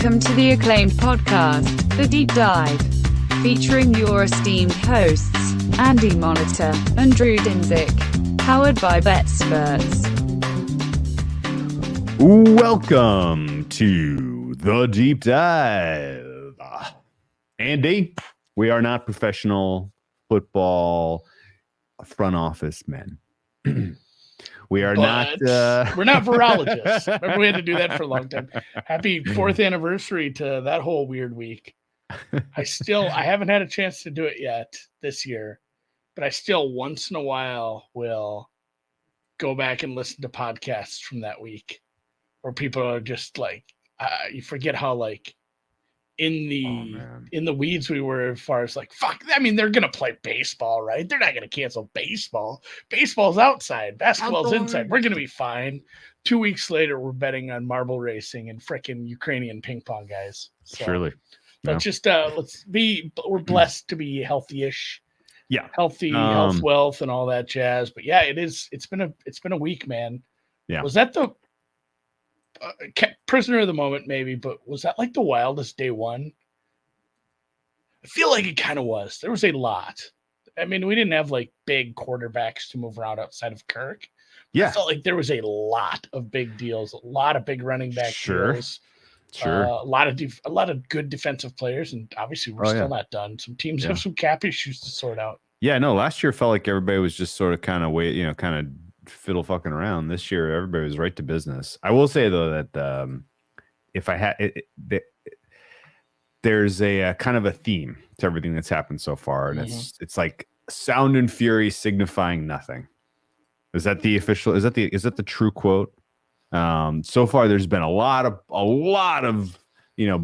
Welcome to the acclaimed podcast, The Deep Dive, featuring your esteemed hosts, Andy Monitor and Drew Dinzik, powered by BetSperts. Welcome to The Deep Dive. Andy, we are not professional football front office men. We are not. We're not virologists. Remember, we had to do that for a long time. Happy 4th anniversary to that whole weird week. I haven't had a chance to do it yet this year, but I still once in a while will go back and listen to podcasts from that week where people are just like, you forget how like in the weeds we were as far as like, fuck, I mean, they're going to play baseball, right? They're not going to cancel baseball. Baseball's outside. Basketball's inside. We're going to be fine. 2 weeks later, we're betting on marble racing and frickin' Ukrainian ping pong guys. So, Surely. But just we're blessed to be healthy-ish. Yeah. Healthy, health, wealth, and all that jazz. But yeah, it's been a week, man. Yeah. Was that the prisoner of the moment, maybe, but was that like the wildest day one? I feel like it kind of was. There was a lot. I mean, we didn't have like big quarterbacks to move around outside of Kirk. Yeah. I felt like there was a lot of big deals, a lot of big running back deals. Sure. A lot of good defensive players, and obviously we're still not done. Some teams have some cap issues to sort out. Yeah, no, last year felt like everybody was just sort of kind of fiddle fucking around. This year, everybody was right to business. I will say though that if I had there's a kind of a theme to everything that's happened so far, and it's like sound and fury signifying nothing. Is that the official? Is that the true quote? So far, there's been a lot of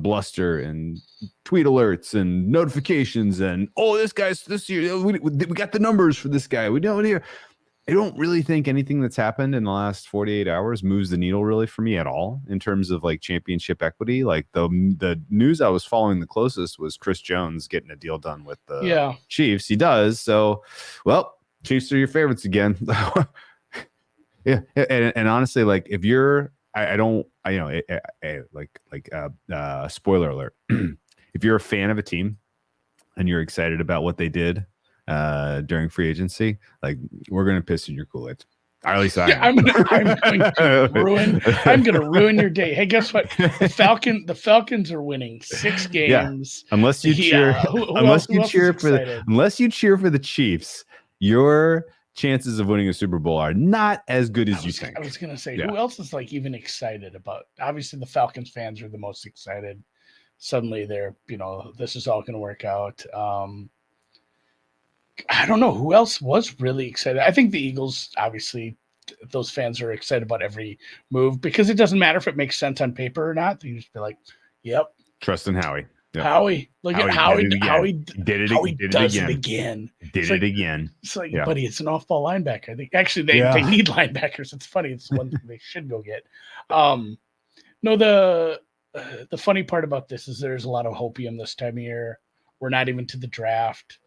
bluster and tweet alerts and notifications and this year we got the numbers for this guy. We don't hear. I don't really think anything that's happened in the last 48 hours moves the needle really for me at all in terms of like championship equity. Like the news I was following the closest was Chris Jones getting a deal done with the Chiefs. He does. So, well, Chiefs are your favorites again. Yeah. And honestly, like if you're, spoiler alert, if you're a fan of a team and you're excited about what they did during free agency, like we're gonna piss in your Kool-Aid. At least I'm gonna ruin your day. Hey, guess what? The Falcons are winning 6 games. Yeah. Unless you cheer for the Chiefs, your chances of winning a Super Bowl are not as good as you think. I was gonna say, who else is like even excited about? Obviously, the Falcons fans are the most excited. Suddenly, they're this is all gonna work out. I don't know who else was really excited. I think the Eagles, obviously, those fans are excited about every move because it doesn't matter if it makes sense on paper or not. They just be like, "Yep, trust in Howie." Yep. Howie, look at Howie did it again. It's like, buddy, it's an off-ball linebacker. I think actually they need linebackers. It's funny. It's one thing they should go get. No, the funny part about this is there's a lot of hopium this time of year. We're not even to the draft.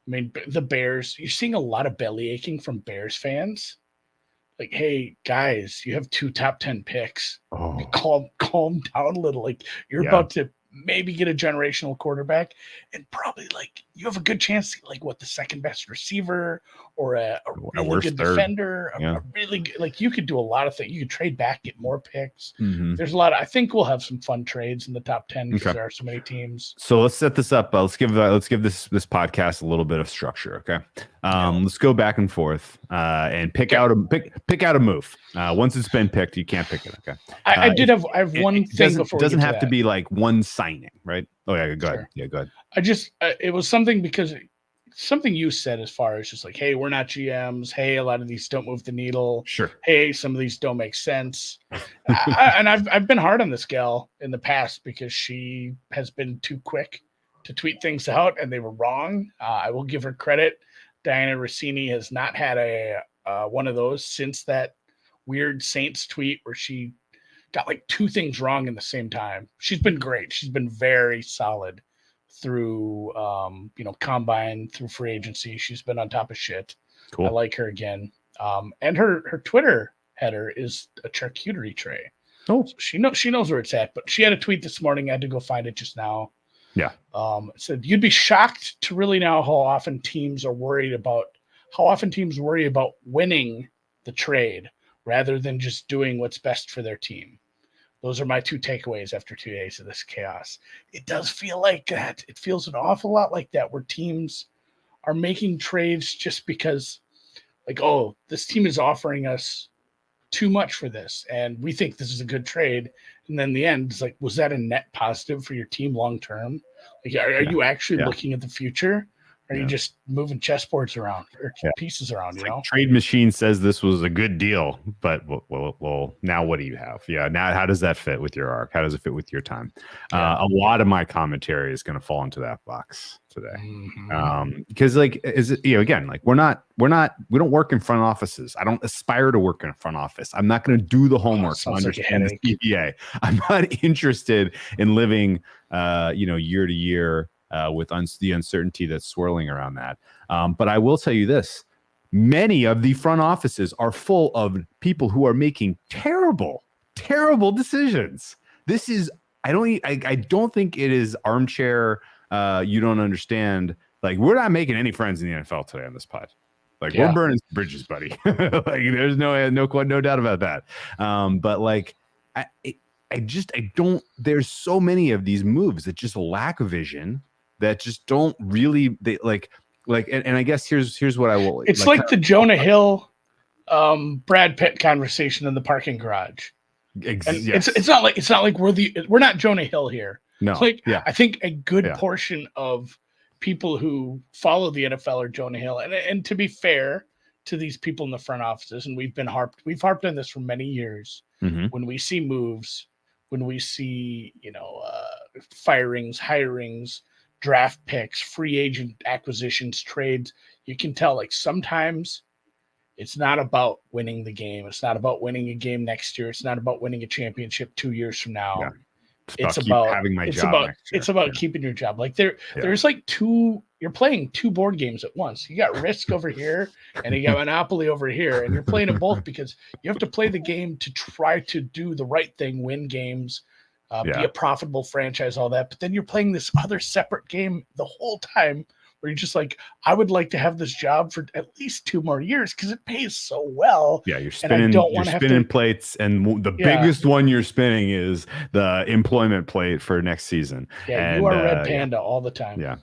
I mean, the Bears, you're seeing a lot of belly aching from Bears fans. Like, hey, guys, you have 2 top 10 picks. Calm down a little. Like, you're about to maybe get a generational quarterback, and probably like you have a good chance to like the second best receiver or a really good defender, a really good, like you could do a lot of things. You could trade back, get more picks. There's a lot of, I think we'll have some fun trades in the top 10 because there are so many teams. So let's set this up. Let's give this podcast a little bit of structure. Okay. Let's go back and forth and pick out a move. Once it's been picked, you can't pick it. Okay. I have one thing before. It doesn't have to be like one signing, right? Oh yeah, go ahead. Yeah, go ahead. I just it was something because something you said as far as just like, hey, we're not GMs. Hey, a lot of these don't move the needle. Sure. Hey, some of these don't make sense. I've been hard on this gal in the past because she has been too quick to tweet things out, and they were wrong. I will give her credit. Diana Rossini has not had a one of those since that weird Saints tweet where she got like 2 things wrong in the same time. She's been great. She's been very solid through combine, through free agency. She's been on top of shit. Cool. I like her again. And her Twitter header is a charcuterie tray. Oh, so she knows where it's at. But she had a tweet this morning. I had to go find it just now. Yeah. It said, "You'd be shocked to really know how often teams worry about winning the trade rather than just doing what's best for their team. Those are my 2 takeaways after 2 days of this chaos." It does feel like that. It feels an awful lot like that, where teams are making trades just because, like, oh, this team is offering us too much for this, and we think this is a good trade. And then in the end, it's like, was that a net positive for your team long term? Like, are you actually looking at the future? Or are you just moving chessboards around or pieces around? It's like Trade Machine says this was a good deal, but well, now what do you have? Yeah, now how does that fit with your arc? How does it fit with your time? A lot of my commentary is going to fall into that box today, because like, is it, again, like we don't work in front offices. I don't aspire to work in a front office. I'm not going to do the homework to understand the CPA. I'm not interested in living, year to year. With the uncertainty that's swirling around that. But I will tell you this, many of the front offices are full of people who are making terrible decisions. This is, I don't think it is armchair. You don't understand. Like, we're not making any friends in the NFL today on this pod. Like, we're burning bridges, buddy. Like, there's no doubt about that. But like, I don't, there's so many of these moves that just lack vision, that just don't really, and I guess here's what I will. It's like the Jonah Hill, Brad Pitt conversation in the parking garage. It's not like we're not Jonah Hill here. No, I think a good portion of people who follow the NFL are Jonah Hill, and to be fair to these people in the front offices, and we've harped on this for many years. Mm-hmm. When we see moves, when we see firings, hirings, draft picks, free agent acquisitions, trades, you can tell, like, sometimes it's not about winning the game. It's not about winning a game next year. It's not about winning a championship 2 years from now. Yeah. It's about having my job. It's about keeping your job. Like, there's like you're playing 2 board games at once. You got Risk over here and you got Monopoly over here, and you're playing them both because you have to play the game to try to do the right thing, win games, be a profitable franchise, all that. But then you're playing this other separate game the whole time, where you're just like, I would like to have this job for at least 2 more years because it pays so well. Yeah, you're spinning plates, and the biggest one you're spinning is the employment plate for next season. Yeah, and, you are Red Panda all the time. Yeah.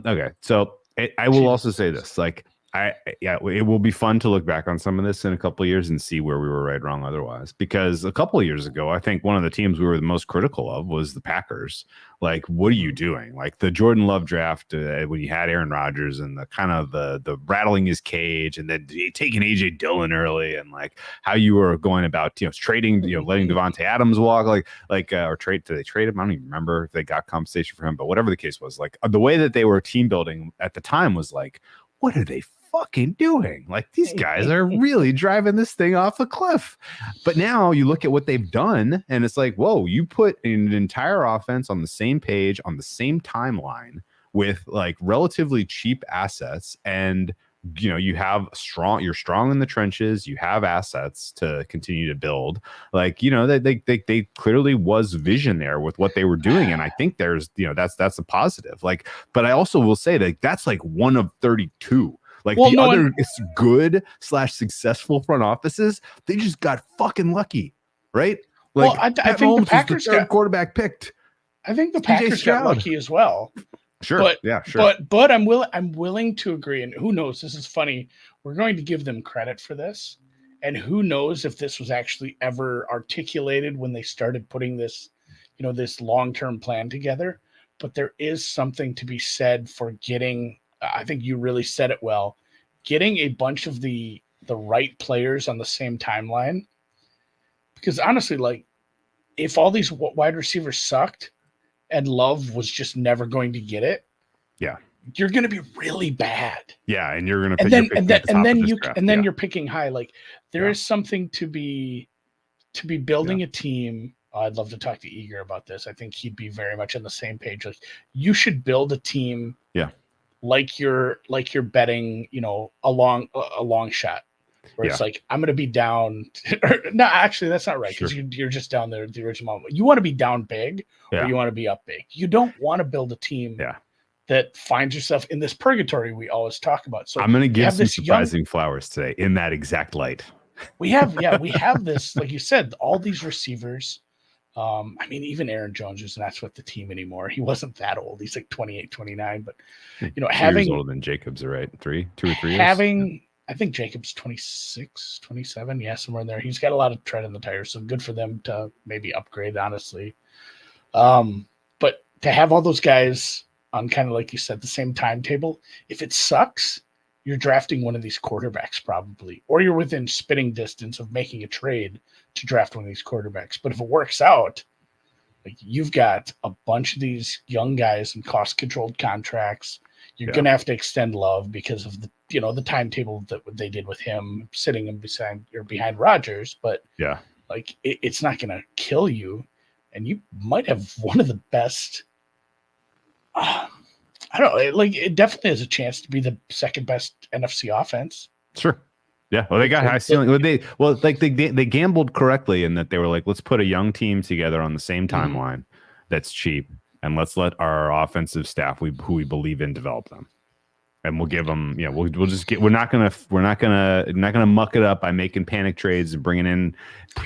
Okay. So I will also say this, like, it will be fun to look back on some of this in a couple of years and see where we were right, wrong, otherwise. Because a couple of years ago, I think one of the teams we were the most critical of was the Packers. Like, what are you doing? Like, the Jordan Love draft, when you had Aaron Rodgers, and the kind of the rattling his cage, and then taking AJ Dillon early, and like how you were going about trading, letting Devontae Adams walk, or trade. Did they trade him? I don't even remember if they got compensation for him, but whatever the case was, like, the way that they were team building at the time was like, what are they fucking doing? Like, these guys are really driving this thing off a cliff. But now you look at what they've done, and it's like, whoa, you put an entire offense on the same page, on the same timeline, with like relatively cheap assets, and you're strong in the trenches, you have assets to continue to build. Like, they clearly was vision there with what they were doing, and I think there's that's a positive. Like, but I also will say that that's like one of 32. Like, other good / successful front offices, they just got fucking lucky, right? Like, I think the Packers got quarterback picked. I think the Packers got lucky as well. Sure, sure. But I'm willing to agree. And who knows? This is funny. We're going to give them credit for this, and who knows if this was actually ever articulated when they started putting this, this long-term plan together. But there is something to be said for getting. I think you really said it well, getting a bunch of the right players on the same timeline. Because honestly, like, if all these wide receivers sucked and Love was just never going to get it, you're going to be really bad. Yeah, and you're going to you're picking high. Like, there is something to be building a team. I'd love to talk to Eager about this. I think he'd be very much on the same page. Like, you should build a team. Yeah. Like you're betting, a long shot. where it's like, I'm going to be down. No, actually, that's not right, because you're just down there at the original moment. You want to be down big, or you want to be up big. You don't want to build a team that finds yourself in this purgatory we always talk about. So I'm going to give some surprising flowers today in that exact light. We have this, like you said, all these receivers. I mean, even Aaron Jones is not with the team anymore. He wasn't that old. He's like 28, 29. But, having older than Jacobs, right? 2 or 3 years. I think Jacobs 26, 27. Yeah, somewhere in there. He's got a lot of tread in the tires. So good for them to maybe upgrade, honestly. But to have all those guys on kind of, like you said, the same timetable, if it sucks, you're drafting one of these quarterbacks probably, or you're within spitting distance of making a trade to draft one of these quarterbacks. But if it works out, like, you've got a bunch of these young guys in cost-controlled contracts. You're going to have to extend Love because of the timetable that they did with him sitting him behind Rodgers. But like, it's not going to kill you, and you might have one of the best. I don't know. Like, it definitely has a chance to be the second best NFC offense. Sure. Yeah. Well, they got high ceiling. They gambled correctly in that they were like, let's put a young team together on the same timeline that's cheap, and let's let our offensive staff, who we believe in, develop them. And we'll give them, we're not gonna muck it up by making panic trades and bringing in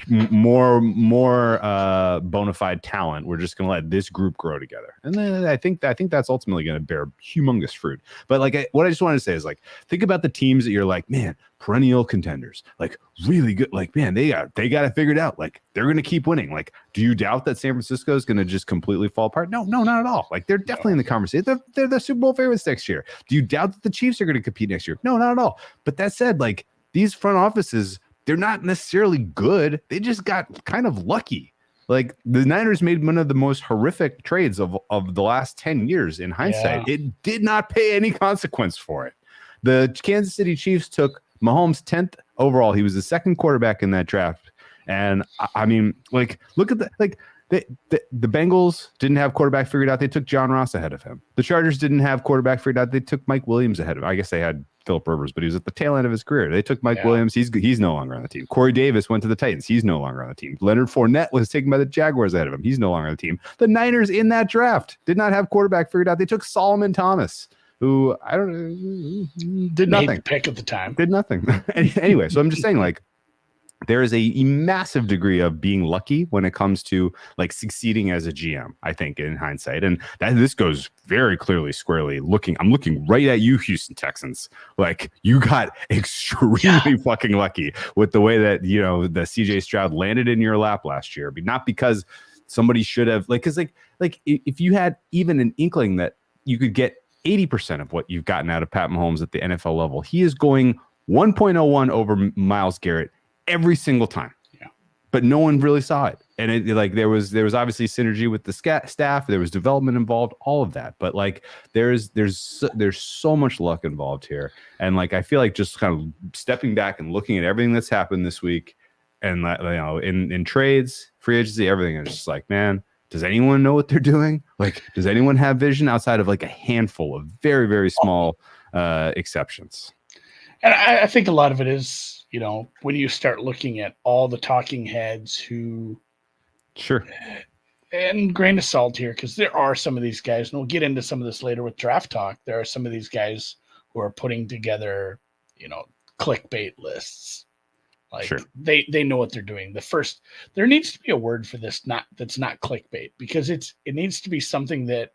more bona fide talent. We're just gonna let this group grow together, and then I think that's ultimately gonna bear humongous fruit. But what I just wanted to say is, like, think about the teams that you're like, man, perennial contenders, like, really good, like, man, they got it figured out, like, they're gonna keep winning. Like, do you doubt that San Francisco is gonna just completely fall apart? No, not at all. Like, they're definitely in the conversation. They're the Super Bowl favorites next year. Do you doubt that the Chiefs are going to compete next year? No, not at all. But that said, like, these front offices, they're not necessarily good. They just got kind of lucky. Like, the Niners made one of the most horrific trades of the last 10 years in hindsight. It did not pay any consequence for it. The Kansas City Chiefs took Mahomes 10th overall. He was the second quarterback in that draft. And I mean, like, look at the Bengals didn't have quarterback figured out. They took John Ross ahead of him. The Chargers didn't have quarterback figured out. They took Mike Williams ahead of him. I guess they had Phillip Rivers, but he was at the tail end of his career. They took Mike Williams. He's no longer on the team. Corey Davis went to the Titans. He's no longer on the team. Leonard Fournette was taken by the Jaguars ahead of him. He's no longer on the team. The Niners in that draft did not have quarterback figured out. They took Solomon Thomas, who I don't know, did nothing. Pick at the time. Did nothing. Anyway, so I'm just saying, like, there is a massive degree of being lucky when it comes to, like, succeeding as a GM, I think, in hindsight. And this goes very clearly, squarely I'm looking right at you, Houston Texans. Like, you got extremely fucking lucky with the way that, the CJ Stroud landed in your lap last year. But not because somebody should have, like, because like if you had even an inkling that you could get 80% of what you've gotten out of Pat Mahomes at the NFL level, he is going 1.01 over Myles Garrett every single time. But no one really saw it. And there was obviously synergy with the staff. There was development involved, all of that. But, like, there's so much luck involved here. And, like, I feel like just kind of stepping back and looking at everything that's happened this week, and, in trades, free agency, everything, is just like, man, does anyone know what they're doing? Like, does anyone have vision outside of, like, a handful of very, very small exceptions? And I think a lot of it is, when you start looking at all the talking heads who, and grain of salt here, because there are some of these guys, and we'll get into some of this later with draft talk. There are some of these guys who are putting together, clickbait lists. Like, they know what they're doing. There needs to be a word for this, that's not clickbait, because it needs to be something that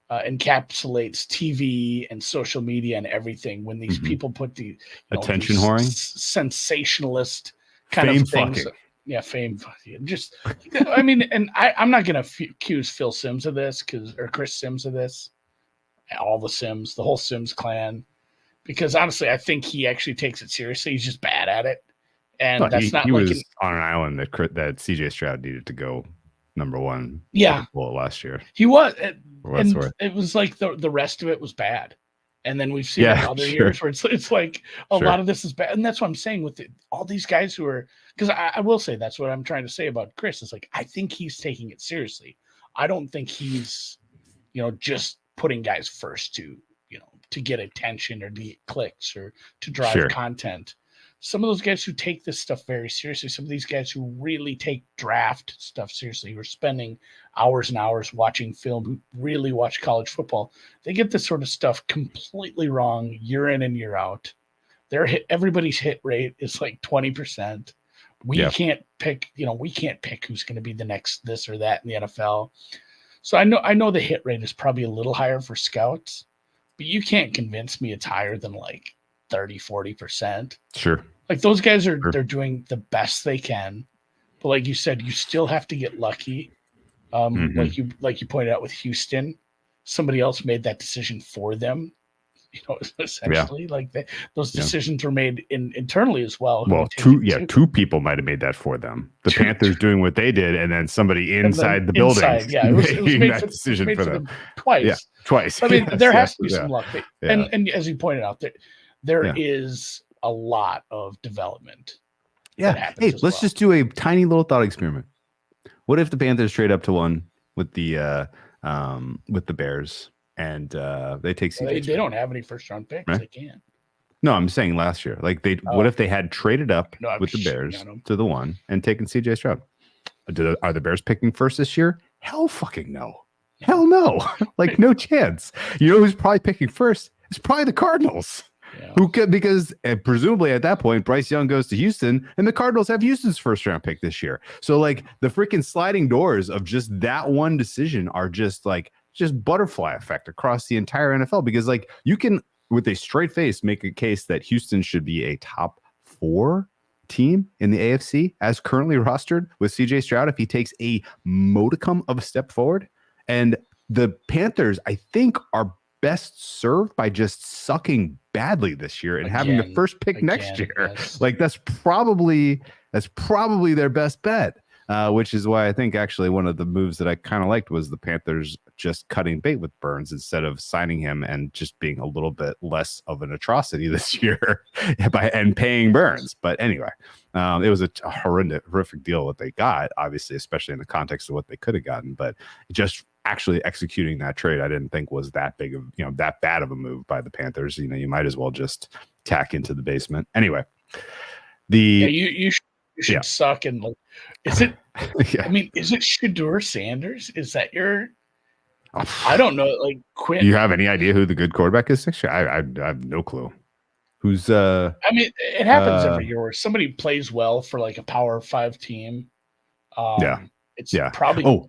encapsulates TV and social media and everything. When these people put the attention whoring, sensationalist kind fame of things, fucking. Fame. Just, I mean, and I'm not going to accuse Phil Simms of this or Chris Simms of this. All the Simms, the whole Simms clan, because honestly, I think he actually takes it seriously. He's just bad at it, and he was on an island that CJ Stroud needed to go number one. Last year he was. And it was like the rest of it was bad. And then we've seen other years where it's like a lot of this is bad. And that's what I'm saying with all these guys who are, because I will say that's what I'm trying to say about Chris. Is like, I think he's taking it seriously. I don't think he's, just putting guys first to get attention or to get clicks or to drive content. some of those guys who take this stuff very seriously, some of these guys who really take draft stuff seriously, who are spending hours and hours watching film, who really watch college football, they get this sort of stuff completely wrong year in and year out. Everybody's hit rate is like 20%. We can't pick, we can't pick who's going to be the next this or that in the NFL. So I know the hit rate is probably a little higher for scouts, but you can't convince me it's higher than like 30, 40%. Sure. Like those guys they're doing the best they can. But like you said, you still have to get lucky. Like you pointed out with Houston, somebody else made that decision for them. Essentially, like those decisions were made internally as well. Well, two people might have made that for them. The Panthers doing what they did, and then somebody inside the building, it was made that decision for them twice. Yeah, twice. I mean, there has to be some luck. And as you pointed out, there is a lot of development. Yeah. Hey, let's just do a tiny little thought experiment. What if the Panthers trade up to 1 with the Bears? And they take CJ. They don't have any first round picks. Right? They can't. No, I'm saying last year. Like what if they had traded up with the Bears to the 1 and taken CJ Stroud? Are the Bears picking first this year? Hell fucking no. Hell no. Like no chance. You know who's probably picking first? It's probably the Cardinals. Yeah. Because presumably at that point, Bryce Young goes to Houston, and the Cardinals have Houston's first round pick this year. So like the freaking sliding doors of just that one decision are just butterfly effect across the entire NFL, because like you can with a straight face make a case that Houston should be a top 4 team in the AFC as currently rostered with CJ Stroud if he takes a modicum of a step forward. And the Panthers, I think, are best served by just sucking badly this year and having the first pick next year. Yes. Like that's probably their best bet. Which is why I think actually one of the moves that I kind of liked was the Panthers just cutting bait with Burns instead of signing him and just being a little bit less of an atrocity this year and paying Burns. But anyway, it was a horrific deal what they got, obviously, especially in the context of what they could have gotten. But just actually executing that trade, I didn't think was that big of, that bad of a move by the Panthers. You might as well just tack into the basement. Anyway, you should suck and like, is it? I mean, is it Shedeur Sanders? Is that your? I don't know. Like, Quinn. Do you have any idea who the good quarterback is next year? I have no clue. Who's? I mean, it happens every year where somebody plays well for like a Power 5 team. It's probably.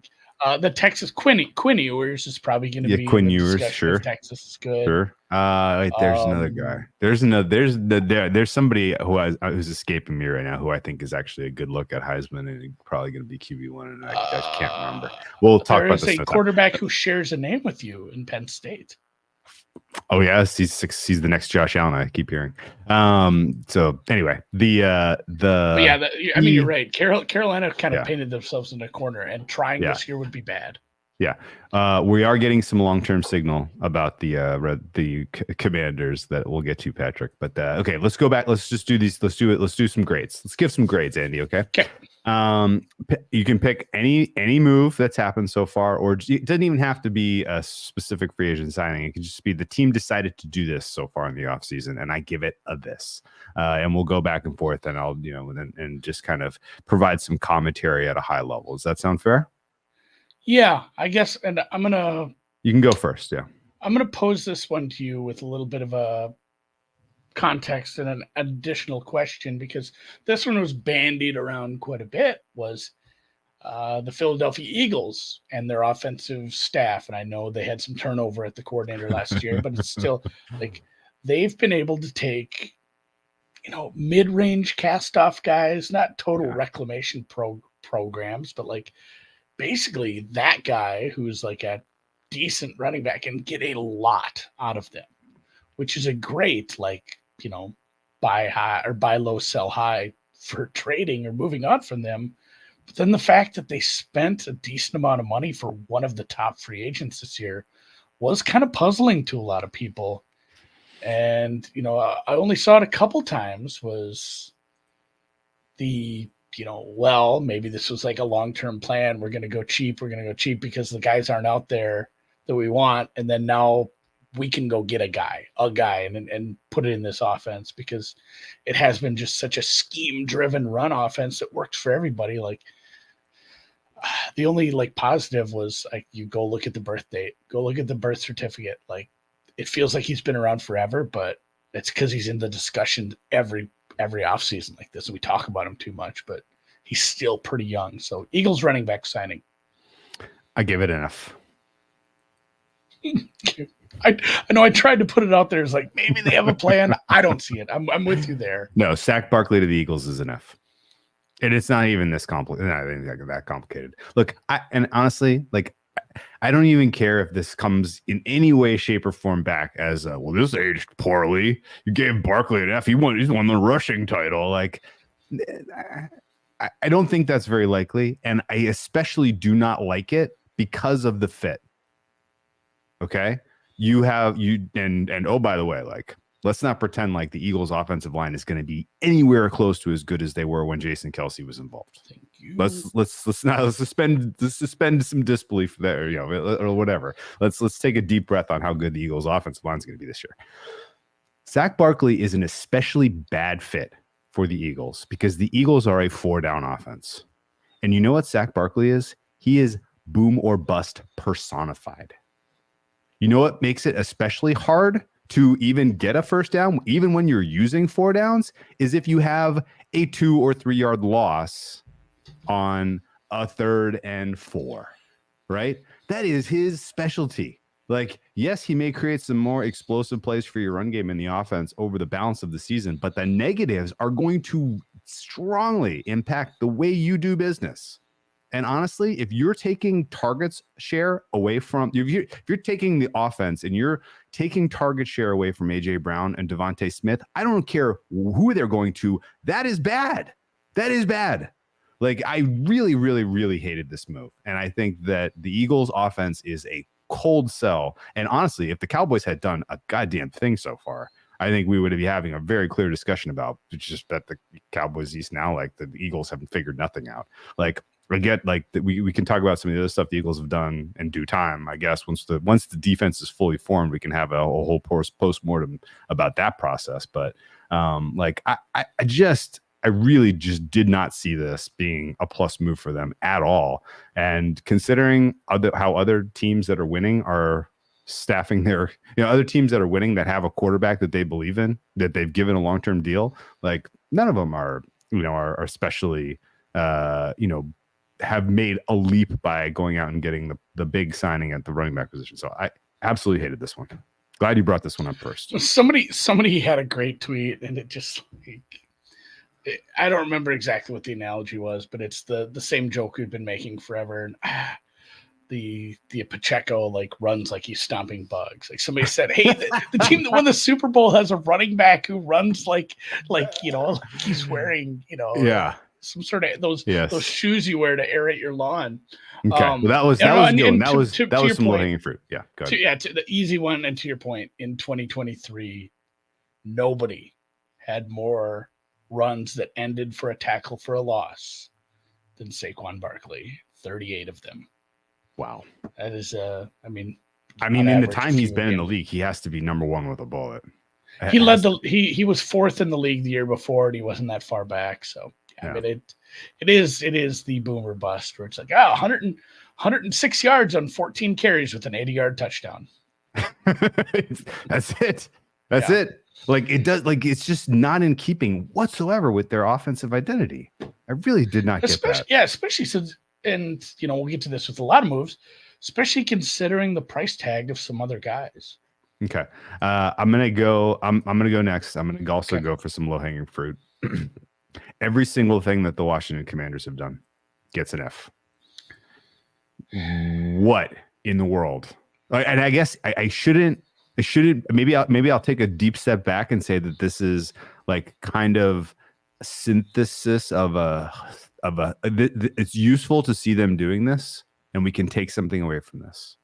The Texas Quinn Ewers is probably going to be Quinn Ewers. Sure, Texas is good. Sure. Wait, there's another guy. There's somebody who's escaping me right now who I think is actually a good look at Heisman and probably going to be QB1, and I can't remember. We'll talk about this. There's a quarterback who shares a name with you in Penn State. Oh yes, he's the next Josh Allen. I keep hearing. So anyway, I mean, you're right. Carolina kind of painted themselves in a corner, and trying this year would be bad. Yeah, we are getting some long-term signal about the Commanders that we'll get to, Patrick. But okay, let's go back. Let's just do these. Let's do it. Let's do some grades. Let's give some grades, Andy. Okay. Okay. You can pick any move that's happened so far, or it doesn't even have to be a specific free agent signing. It can just be the team decided to do this so far in the offseason, and I give it a this. And we'll go back and forth, and I'll and just kind of provide some commentary at a high level. Does that sound fair? Yeah, I guess, and you can go first. Yeah. I'm going to pose this one to you with a little bit of a context and an additional question, because this one was bandied around quite a bit, was the Philadelphia Eagles and their offensive staff. And I know they had some turnover at the coordinator last year, but it's still like they've been able to take, mid-range cast-off guys, not total reclamation programs, but like basically that guy who's like a decent running back and get a lot out of them, which is a great, buy high or buy low, sell high for trading or moving on from them. But then the fact that they spent a decent amount of money for one of the top free agents this year was kind of puzzling to a lot of people. And, I only saw it a couple times, was maybe this was like a long-term plan. We're going to go cheap because the guys aren't out there that we want. And then now we can go get a guy and put it in this offense, because it has been just such a scheme-driven run offense that works for everybody. Like, the only like positive was like, you go look at the birth date, go look at the birth certificate. Like, it feels like he's been around forever, but it's because he's in the discussion every offseason like this. And we talk about him too much, but he's still pretty young. So Eagles running back signing. I give it an F. I know I tried to put it out there as like, maybe they have a plan. I don't see it. I'm with you there. No, Sack Barkley to the Eagles is an F. And it's not even this complicated. Not that complicated. Look, and honestly, like, I don't even care if this comes in any way, shape, or form back as well, this aged poorly. You gave Barkley an F. He's won the rushing title. Like, I don't think that's very likely, and I especially do not like it because of the fit. Okay, and oh, by the way, like, let's not pretend like the Eagles' offensive line is going to be anywhere close to as good as they were when Jason Kelce was involved. Thank you. Let's suspend some disbelief there, you know, or whatever. Let's take a deep breath on how good the Eagles' offensive line is going to be this year. Sack Barkley is an especially bad fit for the Eagles because the Eagles are a 4-down offense, and you know what Sack Barkley is? He is boom or bust personified. You know what makes it especially hard to even get a first down, even when you're using 4 downs, is if you have a 2 or 3 yard loss on a 3rd and 4, right? That is his specialty. Like, yes, he may create some more explosive plays for your run game in the offense over the balance of the season, but the negatives are going to strongly impact the way you do business. And honestly, if you're taking targets share away from, if you're taking the offense and you're taking target share away from A.J. Brown and Devontae Smith, I don't care who they're going to. That is bad. That is bad. Like, I really, really, really hated this move. And I think that the Eagles offense is a cold sell. And honestly, if the Cowboys had done a goddamn thing so far, I think we would be having a very clear discussion about just that the Cowboys East now, like the Eagles haven't figured nothing out. Like, I get like that we can talk about some of the other stuff the Eagles have done in due time. I guess once the defense is fully formed, we can have a whole post-mortem about that process. But like I really just did not see this being a plus move for them at all. And considering how other teams that are winning are staffing their, other teams that are winning that have a quarterback that they believe in, that they've given a long-term deal, like none of them are especially have made a leap by going out and getting the big signing at the running back position. So I absolutely hated this one. Glad you brought this one up first. Somebody had a great tweet, and it just, I don't remember exactly what the analogy was, but it's the same joke we've been making forever. And the Pacheco like runs like he's stomping bugs. Like somebody said, hey, the team that won the Super Bowl has a running back who runs like he's wearing, some sort of those shoes you wear to aerate your lawn. Okay, well, that was good. That was some low hanging fruit. Yeah, go ahead. To the easy one, and to your point, in 2023, nobody had more runs that ended for a tackle for a loss than Saquon Barkley. 38 of them. Wow, that is I mean, in the time he's been in the league, he has to be number one with a bullet. He led he was 4th in the league the year before, and he wasn't that far back. So I mean, it is the boomer bust where it's like 106 yards on 14 carries with an 80-yard touchdown. That's it. That's it. Like it does. Like it's just not in keeping whatsoever with their offensive identity. I really did not get that. Yeah, especially since, and we'll get to this with a lot of moves, especially considering the price tag of some other guys. Okay, I'm gonna go next. I'm gonna also go for some low hanging fruit. Every single thing that the Washington Commanders have done gets an F. What in the world? And I guess I shouldn't. Maybe I'll take a deep step back and say that this is like kind of a synthesis of it's useful to see them doing this, and we can take something away from this.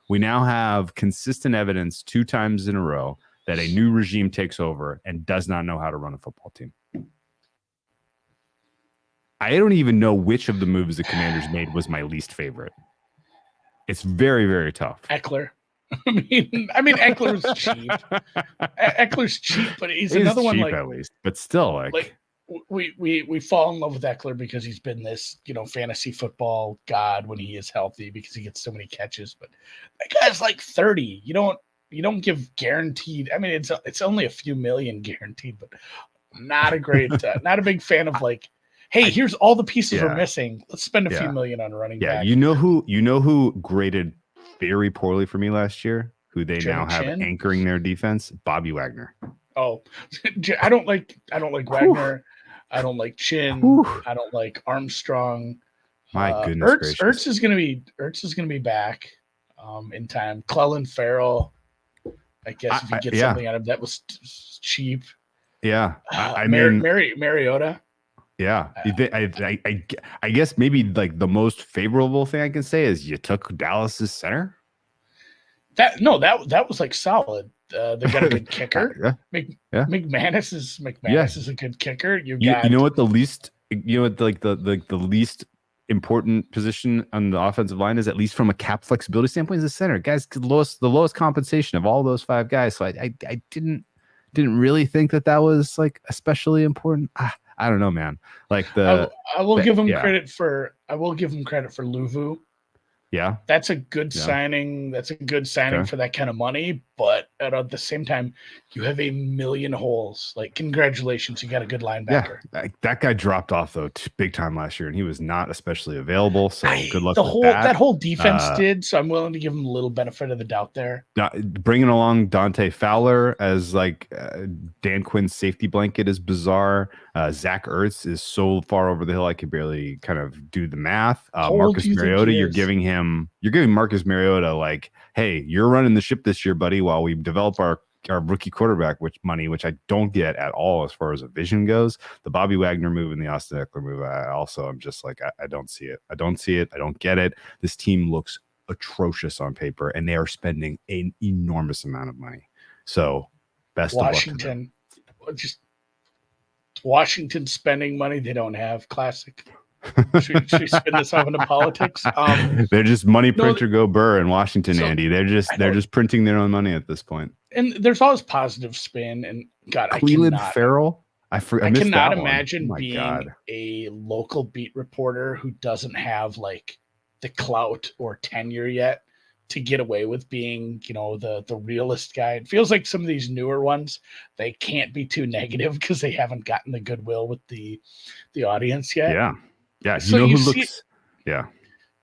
We now have consistent evidence 2 times in a row that a new regime takes over and does not know how to run a football team. I don't even know which of the moves the Commanders made was my least favorite. It's very, very tough. Eckler. I mean, Eckler's cheap. Eckler's cheap, but he's another one like at least, but still like we fall in love with Eckler because he's been this, fantasy football god when he is healthy because he gets so many catches. But that guy's like 30. You don't give guaranteed. I mean, it's only a few million guaranteed, but not a great, not a big fan of like, hey, here's all the pieces we're missing. Let's spend a few million on running back. You know who graded very poorly for me last year, who they now have anchoring their defense? Bobby Wagner. Oh, I don't like Wagner. I don't like Chin. I don't like Armstrong. My goodness Ertz is gonna be back in time. Clelin Ferrell, I guess if you get something out of that was cheap. Yeah, I mean Mariota. Yeah, I guess maybe like the most favorable thing I can say is you took Dallas's center. That was like solid. They got a good kicker. McManus is a good kicker. You know what the least the least important position on the offensive line is, at least from a cap flexibility standpoint, is the center. Guys, the lowest compensation of all those 5 guys. So I didn't really think that was like especially important. I don't know, man. Like I will give him credit for Luvu. Yeah, that's a good signing. That's a good signing for that kind of money. But at the same time, you have a million holes. Like, congratulations, you got a good linebacker. Yeah, that guy dropped off though big time last year, and he was not especially available. So good luck. That whole defense did. So I'm willing to give him a little benefit of the doubt there. Bringing along Dante Fowler as like Dan Quinn's safety blanket is bizarre. Zach Ertz is so far over the hill I could barely kind of do the math. Marcus Mariota, you're giving Marcus Mariota like, hey, you're running the ship this year, buddy, while we develop our rookie quarterback which I don't get at all as far as a vision goes. The Bobby Wagner move and the Austin Eckler move, I'm just like, I don't see it. I don't get it. This team looks atrocious on paper, and they are spending an enormous amount of money. So best Washington, just Washington spending money they don't have. Classic. Should we spin this off into politics? They're just money printer go Burr in Washington, Andy. They're just printing their own money at this point. And there's always positive spin. And God, Cleveland Farrell. I cannot imagine being a local beat reporter who doesn't have like the clout or tenure yet to get away with being, the realist guy. It feels like some of these newer ones, they can't be too negative because they haven't gotten the goodwill with the audience yet. Yeah. Yeah,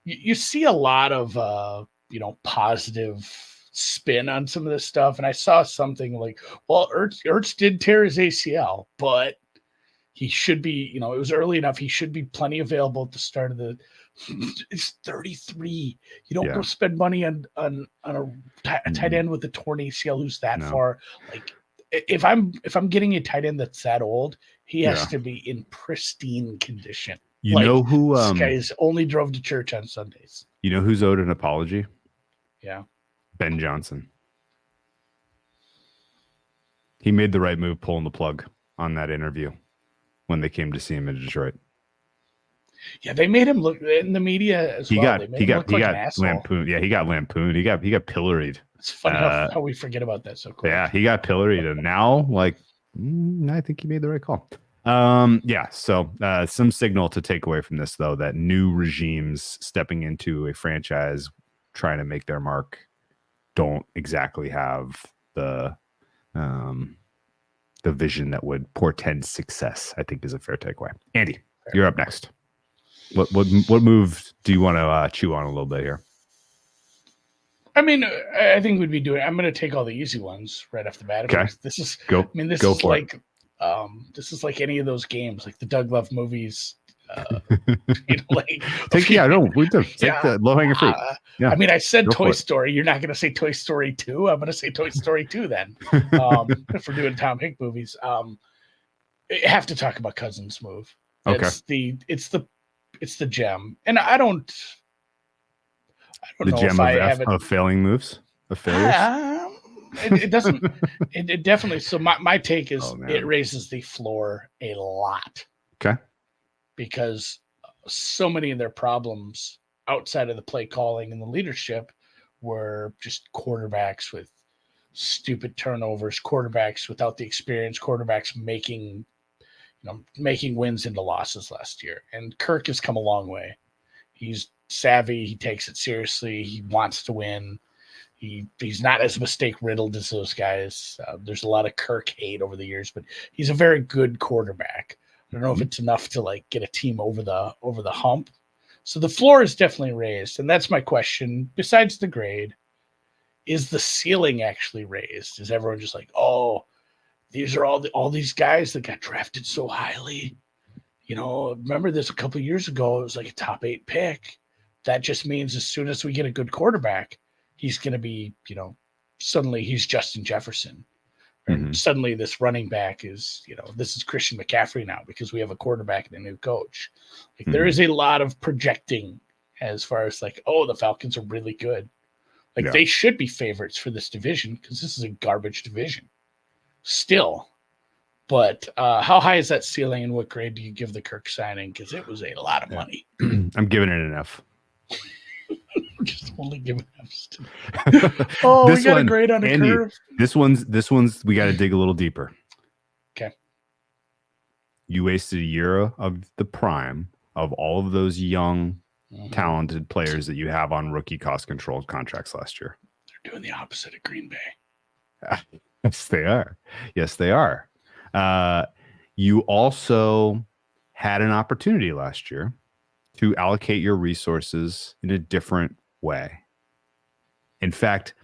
you see a lot of positive spin on some of this stuff, and I saw something like, well, Ertz did tear his ACL, but he should be, it was early enough. He should be plenty available at the start of the. It's 33. You don't go spend money on a tight end with a torn ACL who's that far. Like, if I'm getting a tight end that's that old, he has to be in pristine condition. You know who this guy's only drove to church on Sundays. You know who's owed an apology? Yeah. Ben Johnson. He made the right move pulling the plug on that interview when they came to see him in Detroit. Yeah, they made him look in the media as well. He got lampooned. Yeah, he got lampooned. He got pilloried. It's funny how we forget about that so quick. Yeah, he got pilloried, and now I think he made the right call. So some signal to take away from this, though, that new regimes stepping into a franchise trying to make their mark don't exactly have the vision that would portend success, I think is a fair takeaway. Andy, you're up next. What move do you want to chew on a little bit here? I mean, I think we'd be doing. I'm going to take all the easy ones right off the bat. Okay. This is go. I mean, this go is like this is like any of those games, like the Doug Love movies. Take the low hanging fruit. I mean, I said Toy Story. You're not going to say Toy Story 2. I'm going to say Toy Story 2 then. If we're doing Tom Hanks movies, I have to talk about Cousins' move. It's the gem, and I don't the know gem if I have it of failing moves, of failures. It doesn't. It definitely. So my take is it raises the floor a lot. Okay. Because so many of their problems outside of the play calling and the leadership were just quarterbacks with stupid turnovers, quarterbacks without the experience, quarterbacks making wins into losses last year. And Kirk has come a long way. He's savvy. He takes it seriously. He wants to win. He's not as mistake riddled as those guys. There's a lot of Kirk hate over the years, but he's a very good quarterback. I don't know if it's enough to like get a team over the hump. So the floor is definitely raised, and that's my question. Besides the grade, is the ceiling actually raised? Is everyone just like, oh, these are all these guys that got drafted so highly? Remember this a couple of years ago? It was like a top 8 pick. That just means as soon as we get a good quarterback, he's going to be, suddenly he's Justin Jefferson. And suddenly this running back is, this is Christian McCaffrey now because we have a quarterback and a new coach. Like there is a lot of projecting as far as like, oh, the Falcons are really good. Like they should be favorites for this division because this is a garbage division still. But how high is that ceiling and what grade do you give the Kirk signing? Because it was a lot of money. I'm giving it an F. We're just only giving F's to oh, we got a grade on a Andy, curve. This one's we got to dig a little deeper. Okay. You wasted a year of the prime of all of those young, talented players that you have on rookie cost-controlled contracts last year. They're doing the opposite of Green Bay. Yes, they are. Yes, they are. You also had an opportunity last year to allocate your resources in a different way. In fact,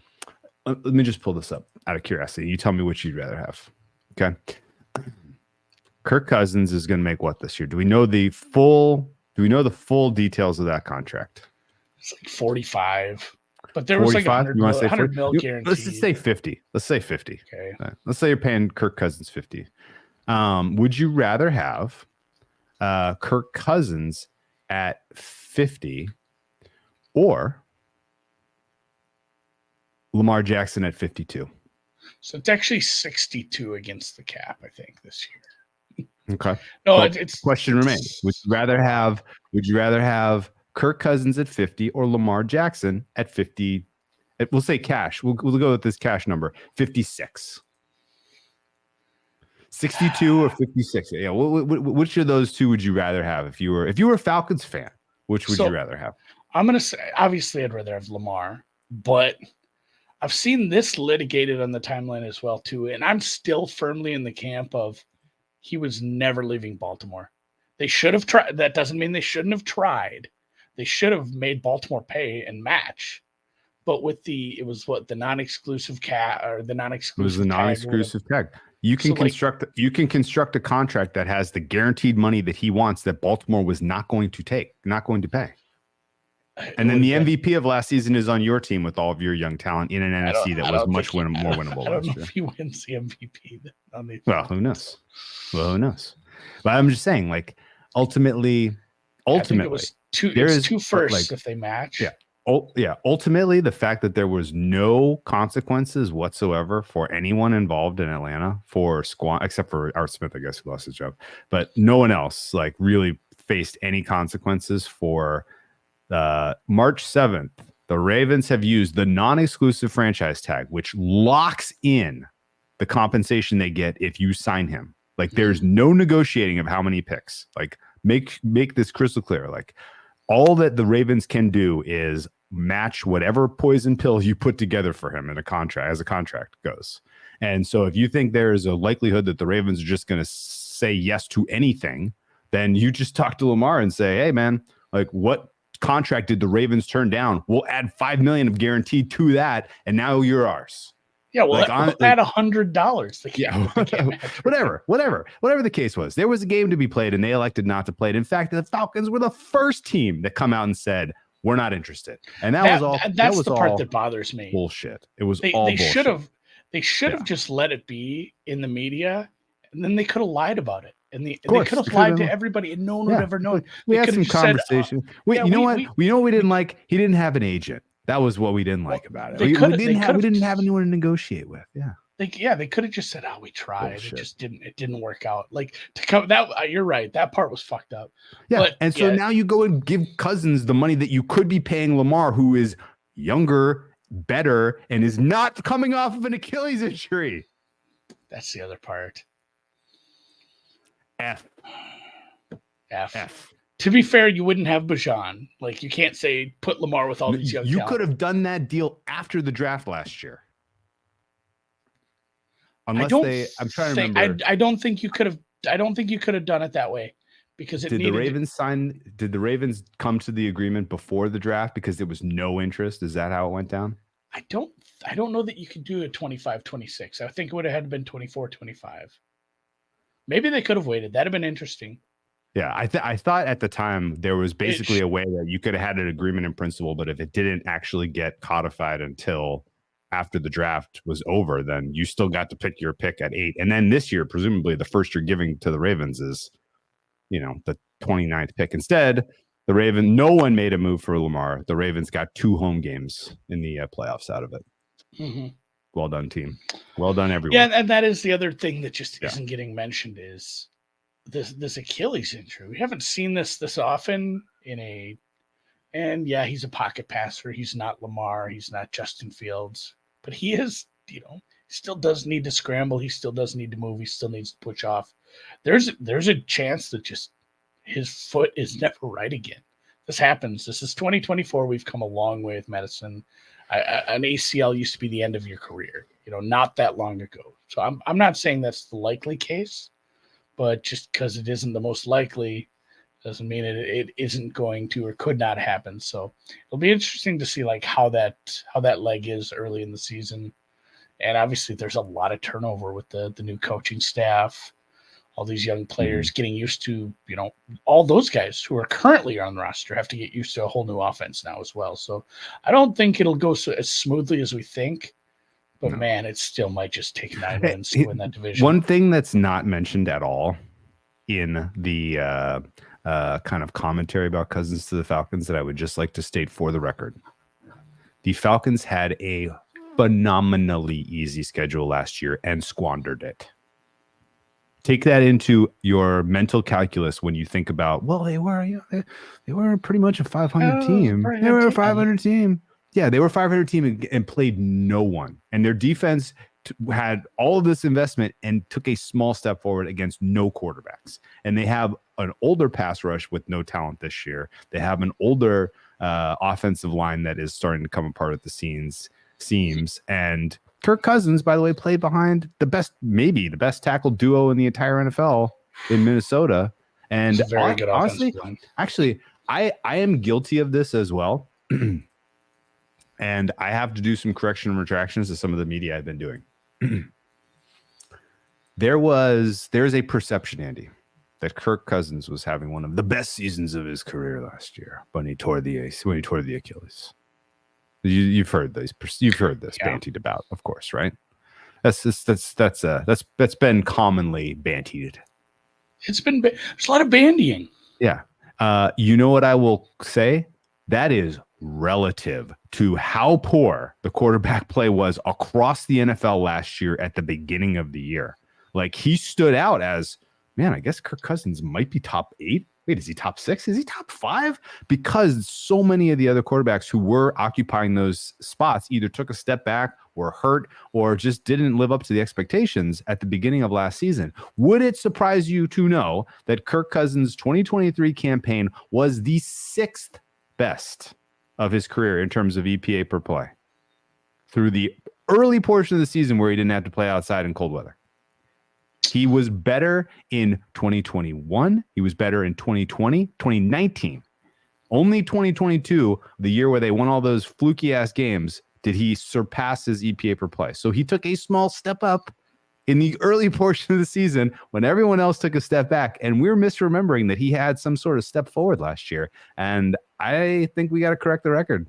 let me just pull this up out of curiosity. You tell me which you'd rather have. Okay. Kirk Cousins is going to make what this year? Do we know the full details of that contract? It's like 45. But there was 45? Like 100 mil guaranteed. Let's just say 50. Let's say 50. Okay. Let's say you're paying Kirk Cousins 50. Would you rather have Kirk Cousins at 50 or Lamar Jackson at 52? So it's actually 62 against the cap, I think, this year. Okay. No, it's question remains. Would you rather have Kirk Cousins at 50 or Lamar Jackson at 50? We'll say cash. We'll go with this cash number, 56. 62 or 56. Yeah. Which of those two would you rather have if you were a Falcons fan? Which would you rather have? I'm going to say, obviously, I'd rather have Lamar, but I've seen this litigated on the timeline as well, too. And I'm still firmly in the camp of he was never leaving Baltimore. They should have tried. That doesn't mean they shouldn't have tried. They should have made Baltimore pay and match. But with the non-exclusive cat or the non-exclusive. It was the non-exclusive tag. You can construct a contract that has the guaranteed money that he wants that Baltimore was not going to pay. And then the MVP of last season is on your team with all of your young talent in an NFC that was much more winnable. I don't know if he wins the MVP. Well, who knows? But I'm just saying, like, ultimately, I think it was two firsts if they match. Yeah. Ultimately, the fact that there was no consequences whatsoever for anyone involved in Atlanta for squad, except for Art Smith, I guess, who lost his job, but no one else like really faced any consequences for March 7th. The Ravens have used the non-exclusive franchise tag, which locks in the compensation they get if you sign him. Like there's no negotiating of how many picks. Like make this crystal clear. Like all that the Ravens can do is match whatever poison pill you put together for him in a contract as a contract goes. And so if you think there is a likelihood that the Ravens are just going to say yes to anything, then you just talk to Lamar and say, hey man, like what contract did the Ravens turn down? We'll add $5 million of guaranteed to that. And now you're ours. Yeah, well, like, add $100. Yeah, whatever the case was. There was a game to be played and they elected not to play it. In fact, the Falcons were the first team that come out and said, we're not interested. And that was all. That's the part that bothers me. Bullshit. It was all bullshit. They should have just let it be in the media, and then they could have lied about it. And they could have lied to everybody, and no one would ever know. We had some conversation. You know what we didn't like? He didn't have an agent. That was what we didn't like about it. We didn't have anyone to negotiate with. Yeah. They could have just said, "Oh, we tried. Bullshit. It didn't work out." Like to come that you're right. That part was fucked up. Yeah, so now you go and give Cousins the money that you could be paying Lamar, who is younger better and is not coming off of an Achilles injury. That's the other part. F. To be fair, you wouldn't have Bijan. Like, you can't say put Lamar with all these young You could have done that deal after the draft last year. I'm trying to remember. I don't think you could have done it that way, because did the Ravens come to the agreement before the draft because there was no interest? Is that how it went down? I don't know that you could do a 25-26. I think it would have had to been 24-25. Maybe they could have waited. That'd have been interesting. Yeah, I thought at the time there was basically a way that you could have had an agreement in principle, but if it didn't actually get codified until after the draft was over, then you still got to pick your pick at 8. And then this year, presumably the first you're giving to the Ravens is, the 29th pick. Instead, no one made a move for Lamar. The Ravens got 2 home games in the playoffs out of it. Mm-hmm. Well done, team. Well done, everyone. Yeah, and that is the other thing that just isn't getting mentioned is this Achilles injury. We haven't seen this often and he's a pocket passer. He's not Lamar. He's not Justin Fields, but he is, he still does need to scramble. He still does need to move. He still needs to push off. There's a chance that just his foot is never right again. This happens. This is 2024. We've come a long way with medicine. An ACL used to be the end of your career, not that long ago. So I'm not saying that's the likely case, but just because it isn't the most likely doesn't mean it isn't going to or could not happen. So it'll be interesting to see like how that leg is early in the season. And obviously there's a lot of turnover with the new coaching staff, all these young players getting used to, all those guys who are currently on the roster have to get used to a whole new offense now as well. So I don't think it'll go as smoothly as we think, but man, it still might just take 9 wins to win that division. One thing that's not mentioned at all in the kind of commentary about Cousins to the Falcons that I would just like to state for the record. The Falcons had a phenomenally easy schedule last year and squandered it. Take that into your mental calculus when you think about, well, they were pretty much a 500 team. They were a 500 team. Yeah, they were a 500 team and played no one. And their defense had all of this investment and took a small step forward against no quarterbacks. And they have an older pass rush with no talent this year. They have an older offensive line that is starting to come apart at the seams. And Kirk Cousins, by the way, played behind maybe the best tackle duo in the entire NFL in Minnesota. And very good honestly, actually, I am guilty of this as well. And I have to do some correction and retractions to some of the media I've been doing. There's a perception, Andy, that Kirk Cousins was having one of the best seasons of his career last year when he tore the Achilles. You've heard this. You've heard this bantied about, of course, right? That's been commonly bantied. There's a lot of bandying. Yeah. You know what I will say? That is relative to how poor the quarterback play was across the NFL last year at the beginning of the year. Like, he stood out as, man, I guess Kirk Cousins might be top 8. Wait, is he top 6? Is he top 5? Because so many of the other quarterbacks who were occupying those spots either took a step back, were hurt, or just didn't live up to the expectations at the beginning of last season. Would it surprise you to know that Kirk Cousins' 2023 campaign was the 6th best of his career in terms of EPA per play through the early portion of the season where he didn't have to play outside in cold weather? He was better in 2021. He was better in 2020, 2019. Only 2022, the year where they won all those fluky ass games, did he surpass his EPA per play. So he took a small step up in the early portion of the season when everyone else took a step back. And we're misremembering that he had some sort of step forward last year. And I think we got to correct the record.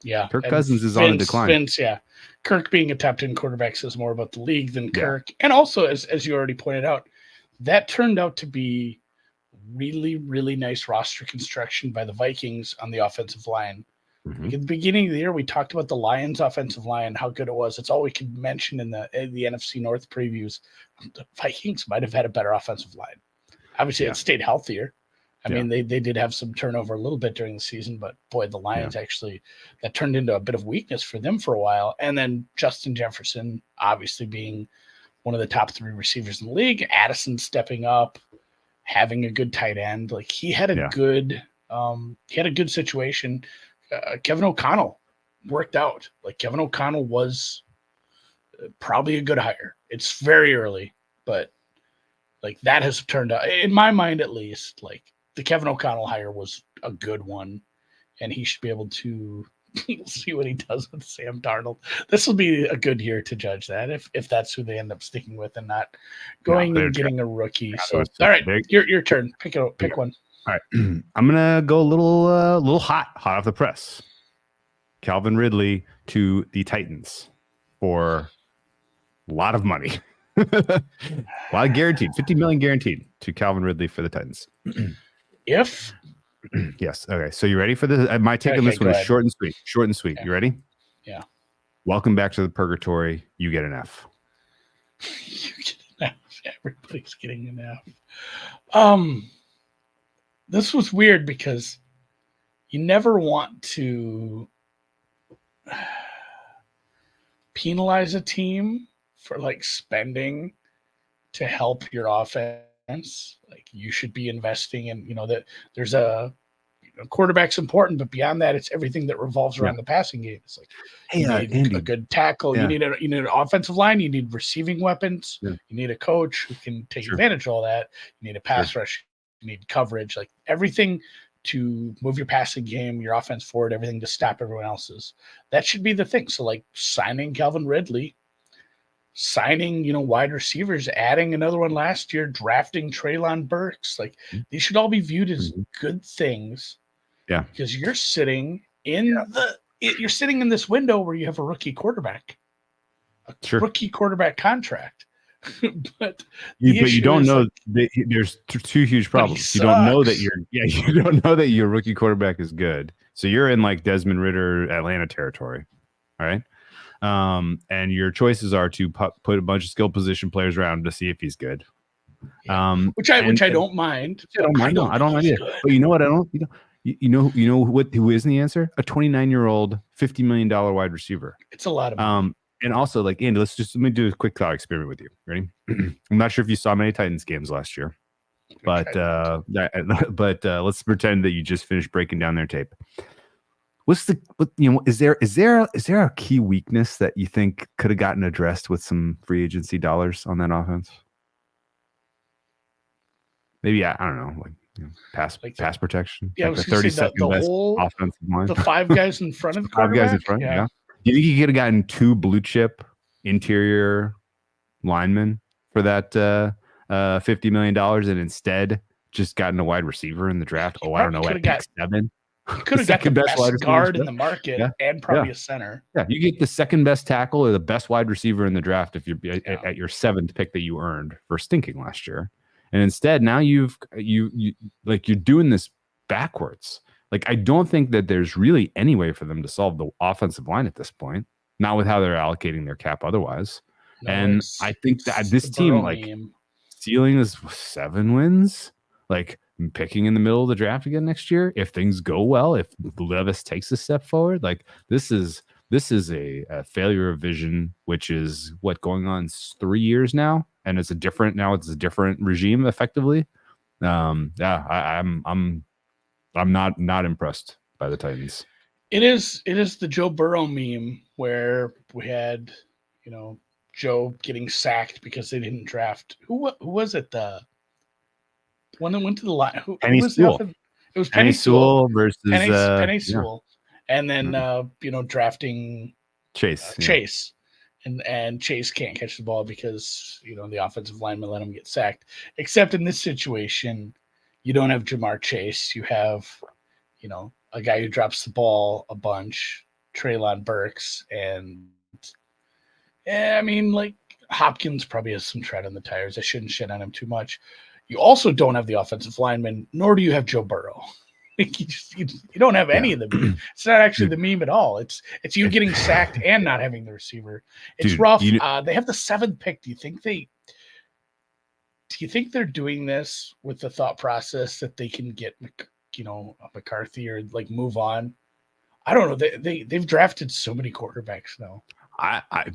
Yeah. Kirk Cousins is on a decline. Kirk being a top 10 quarterback says more about the league than Kirk. And also, as you already pointed out, that turned out to be really, really nice roster construction by the Vikings on the offensive line. Mm-hmm. At the beginning of the year, we talked about the Lions offensive line, how good it was. It's all we could mention in the NFC North previews. The Vikings might have had a better offensive line. Obviously, it stayed healthier. I mean, they did have some turnover a little bit during the season, but boy, the Lions actually, that turned into a bit of weakness for them for a while. And then Justin Jefferson, obviously being one of the top 3 receivers in the league, Addison stepping up, having a good tight end. Like he had a good situation. Kevin O'Connell worked out. Like Kevin O'Connell was probably a good hire. It's very early, but like that has turned out, in my mind at least, like the Kevin O'Connell hire was a good one, and he should be able to see what he does with Sam Darnold. This will be a good year to judge that if that's who they end up sticking with and not going and getting a rookie. So, all right, your turn. Pick one. All right, I'm gonna go a little hot off the press. Calvin Ridley to the Titans for a lot of money. A lot of guaranteed, $50 million guaranteed to Calvin Ridley for the Titans. Yes. Okay. So you ready for this? My take on this one is short and sweet. Short and sweet. You ready? Yeah. Welcome back to the purgatory. You get an F. You get an F. Everybody's getting an F. This was weird because you never want to penalize a team for like spending to help your offense. Like you should be investing in, that there's quarterback's important, but beyond that, it's everything that revolves around the passing game. It's like you need a good tackle. You need an offensive line. You need receiving weapons. You need a coach who can take advantage of all that. You need a pass rush. You need coverage, like everything to move your passing game, your offense forward, everything to stop everyone else's. That should be the thing. So like signing Calvin Ridley, signing, wide receivers, adding another one last year, drafting Treylon Burks, like these should all be viewed as good things. Yeah. Because you're sitting in you're sitting in this window where you have a rookie quarterback, rookie quarterback contract. but you don't know there's two huge problems. You don't know that you don't know that your rookie quarterback is good. So you're in like Desmond Ridder, Atlanta territory. All right. And your choices are to put a bunch of skill position players around him to see if he's good. Which I don't mind. I don't mind it. But you know what? Who is the answer? A 29-year-old, $50 million wide receiver. It's a lot of money. And also, like, Andy, let me do a quick thought experiment with you. Ready? I'm not sure if you saw many Titans games last year, but let's pretend that you just finished breaking down their tape. Is there a key weakness that you think could have gotten addressed with some free agency dollars on that offense? Maybe I don't know, pass protection. Yeah, like the 32nd best offensive line. The 5 guys in front of the quarterback. 5 guys in front. Yeah. Do you think you could have gotten 2 blue chip interior linemen for that $50 million and instead just gotten a wide receiver in the draft? I don't know, at pick 7. You could have got the best guard in the market and probably a center. Yeah, you get the second best tackle or the best wide receiver in the draft if you're at your 7th pick that you earned for stinking last year. And instead, now you're doing this backwards. Like, I don't think that there's really any way for them to solve the offensive line at this point, not with how they're allocating their cap otherwise. And I think that this team, ceiling is 7 wins, like picking in the middle of the draft again next year. If things go well, if Levis takes a step forward, like this is a failure of vision, which is going on 3 years now. And it's a different regime effectively. I'm not impressed by the Titans. It is the Joe Burrow meme where we had, Joe getting sacked because they didn't draft. Who was it? The one that went to the line. Who was Sewell. It was Penny Sewell versus Penny Sewell, and then drafting Chase. And Chase can't catch the ball because the offensive lineman let him get sacked. Except in this situation, you don't have Jamar Chase. You have, a guy who drops the ball a bunch, Treylon Burks, and Hopkins probably has some tread on the tires. I shouldn't shit on him too much. You also don't have the offensive lineman, nor do you have Joe Burrow. You don't have any of them. It's not actually the meme at all. It's you getting sacked and not having the receiver. It's rough. They have the 7th pick. Do do you think they're doing this with the thought process that they can get, McCarthy or like move on? I don't know. They've drafted so many quarterbacks now.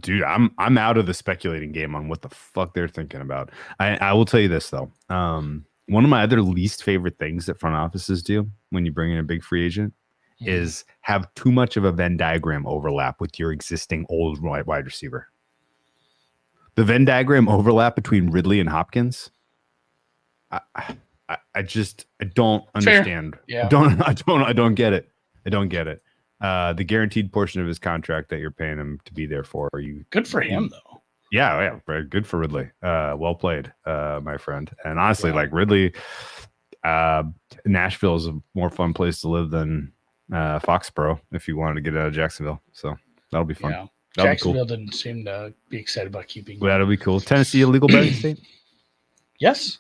Dude, I'm out of the speculating game on what the fuck they're thinking about. I will tell you this though. One of my other least favorite things that front offices do when you bring in a big free agent is have too much of a Venn diagram overlap with your existing old wide receiver. The Venn diagram overlap between Ridley and Hopkins. I don't understand. Fair. Yeah. I don't get it. I don't get it. The guaranteed portion of his contract that you're paying him to be there for you. Good for him though. Yeah, very good for Ridley. Well played, my friend. And honestly, like Ridley, Nashville is a more fun place to live than Foxborough if you wanted to get out of Jacksonville. So that'll be fun. Yeah. Jacksonville didn't seem to be excited about keeping. Well, that'll be cool. Tennessee, a legal betting state? Yes.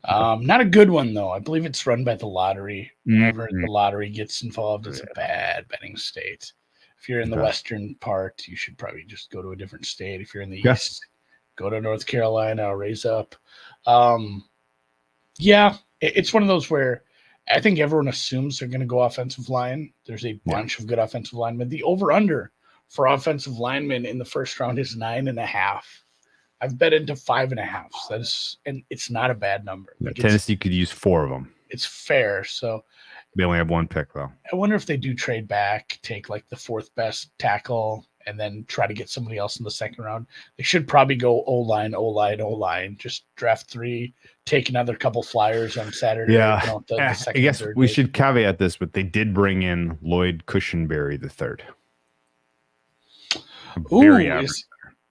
Not a good one though. I believe it's run by the lottery. Whenever the lottery gets involved, it's a bad betting state. If you're in the western part, you should probably just go to a different state. If you're in the east, go to North Carolina, raise up. It's one of those where I think everyone assumes they're going to go offensive line. There's a bunch of good offensive linemen. The over-under for offensive linemen in the first round is 9.5. I've bet into 5.5. And it's not a bad number. Like Tennessee could use 4 of them. It's fair. So they only have 1 pick though. I wonder if they do trade back, take like the 4th best tackle, and then try to get somebody else in the second round. They should probably go O-line. Just draft 3, take another couple flyers on Saturday. Yeah. I guess we should caveat this, but they did bring in Lloyd Cushenberry III.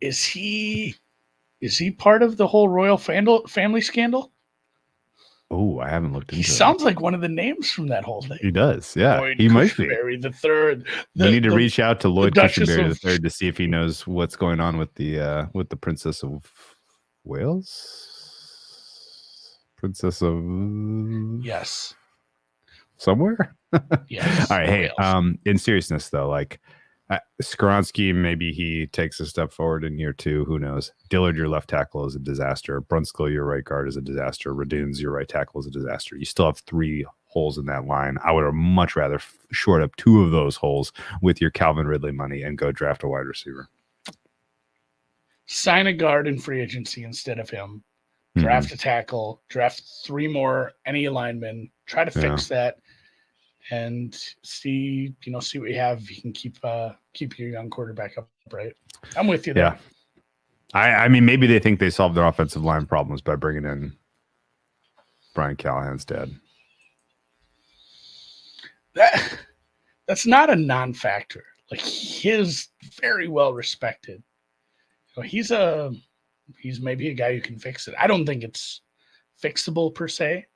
Is he part of the whole royal family scandal? Oh, I haven't looked into it. He sounds like one of the names from that whole thing. He does, yeah. Lloyd he might be. Cushenberry III. We need to reach out to Lloyd Cushenberry III to see if he knows what's going on with the Princess of Wales. Princess of somewhere. Yes. All right. Hey, in seriousness though, like Skoronski, maybe he takes a step forward in year 2. Who knows? Dillard, your left tackle, is a disaster. Brunskill, your right guard, is a disaster. Raduns, your right tackle, is a disaster. You still have 3 holes in that line. I would have much rather short up 2 of those holes with your Calvin Ridley money and go draft a wide receiver. Sign a guard in free agency instead of him. Draft a tackle. Draft 3 more, any linemen. Try to fix that. And see what you have. You can keep your young quarterback upright. I'm with you there. Yeah. I mean, maybe they think they solved their offensive line problems by bringing in Brian Callahan's dad. That's not a non-factor. Like, he is very well respected. He's maybe a guy who can fix it. I don't think it's fixable per se.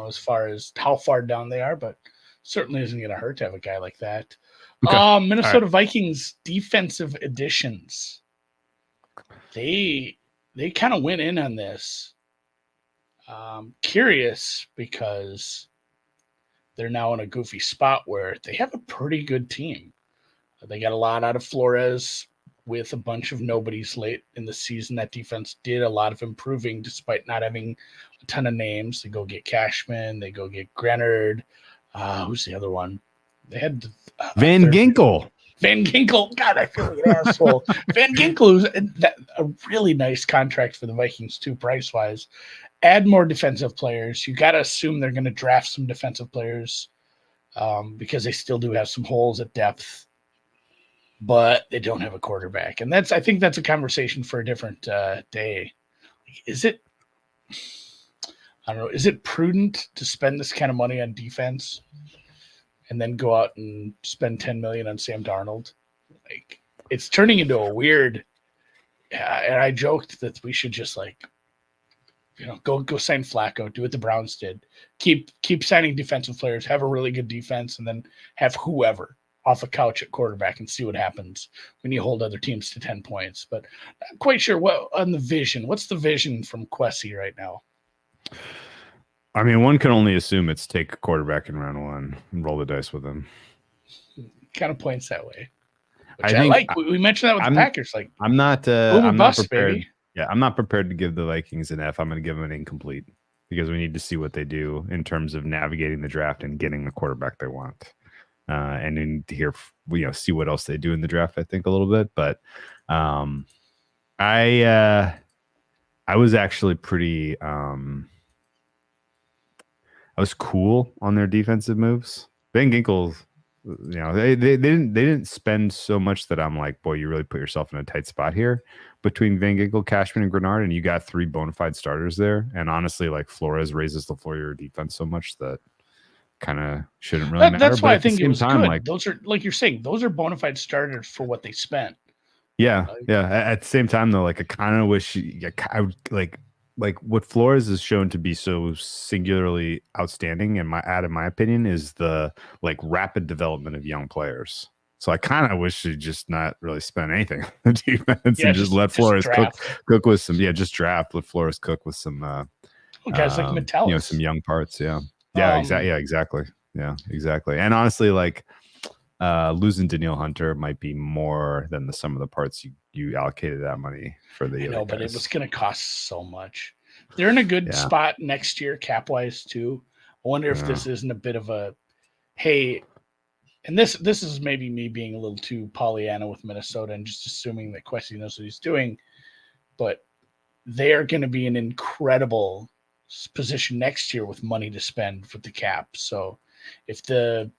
As far as how far down they are, but certainly isn't going to hurt to have a guy like that. Okay. Minnesota Vikings defensive additions. They kind of went in on this. Curious because they're now in a goofy spot where they have a pretty good team. They got a lot out of Flores with a bunch of nobodies late in the season. That defense did a lot of improving despite not having a ton of names. They go get Cashman. They go get Grenard. Who's the other one? They had Van Ginkel. Van Ginkel. God, I feel like an asshole. Van Ginkel is a really nice contract for the Vikings too, price-wise. Add more defensive players. You got to assume they're going to draft some defensive players because they still do have some holes at depth. But they don't have a quarterback. And I think that's a conversation for a different day. Is it prudent to spend this kind of money on defense and then go out and spend $10 million on Sam Darnold? Like, it's turning into a weird, and I joked that we should just go sign Flacco, do what the Browns did. Keep signing defensive players, have a really good defense, and then have whoever off a couch at quarterback and see what happens when you hold other teams to 10 points. But not quite sure what on the vision. What's the vision from Kwesi right now? I mean, one can only assume it's take a quarterback in round 1 and roll the dice with him. Kind of points that way. Which I like. We mentioned that with the Packers. Like, I'm not bust, prepared. Baby. Yeah, I'm not prepared to give the Vikings an F. I'm going to give them an incomplete because we need to see what they do in terms of navigating the draft and getting the quarterback they want. And then to hear, see what else they do in the draft, I think a little bit. But I was actually pretty, I was cool on their defensive moves. Van Ginkel, they didn't spend so much that I'm like, boy, you really put yourself in a tight spot here between Van Ginkel, Cashman, and Grenard, and you got 3 bona fide starters there. And honestly, like Flores raises the floor of your defense so much that kind of shouldn't really matter. That's why I think it was good. Like, those are, like you're saying, those are bona fide starters for what they spent. Yeah, yeah. At the same time, though, like I kind of wish I would like what Flores has shown to be so singularly outstanding, in my opinion, is the like rapid development of young players. So I kind of wish he'd just not really spend anything on the defense and just let Flores cook with some. Yeah, just draft. Let Flores cook with some. Guys like Metellus. Some young parts. Yeah. Yeah, exactly. Yeah, exactly. Yeah, exactly. And honestly, like losing Danielle Hunter might be more than the sum of the parts you allocated that money for the. I know, but it was going to cost so much. They're in a good spot next year, cap wise too. I wonder if this isn't a bit of a, hey, and this is maybe me being a little too Pollyanna with Minnesota and just assuming that Kwesi knows what he's doing, but they are going to be an incredible position next year with money to spend with the cap. So if the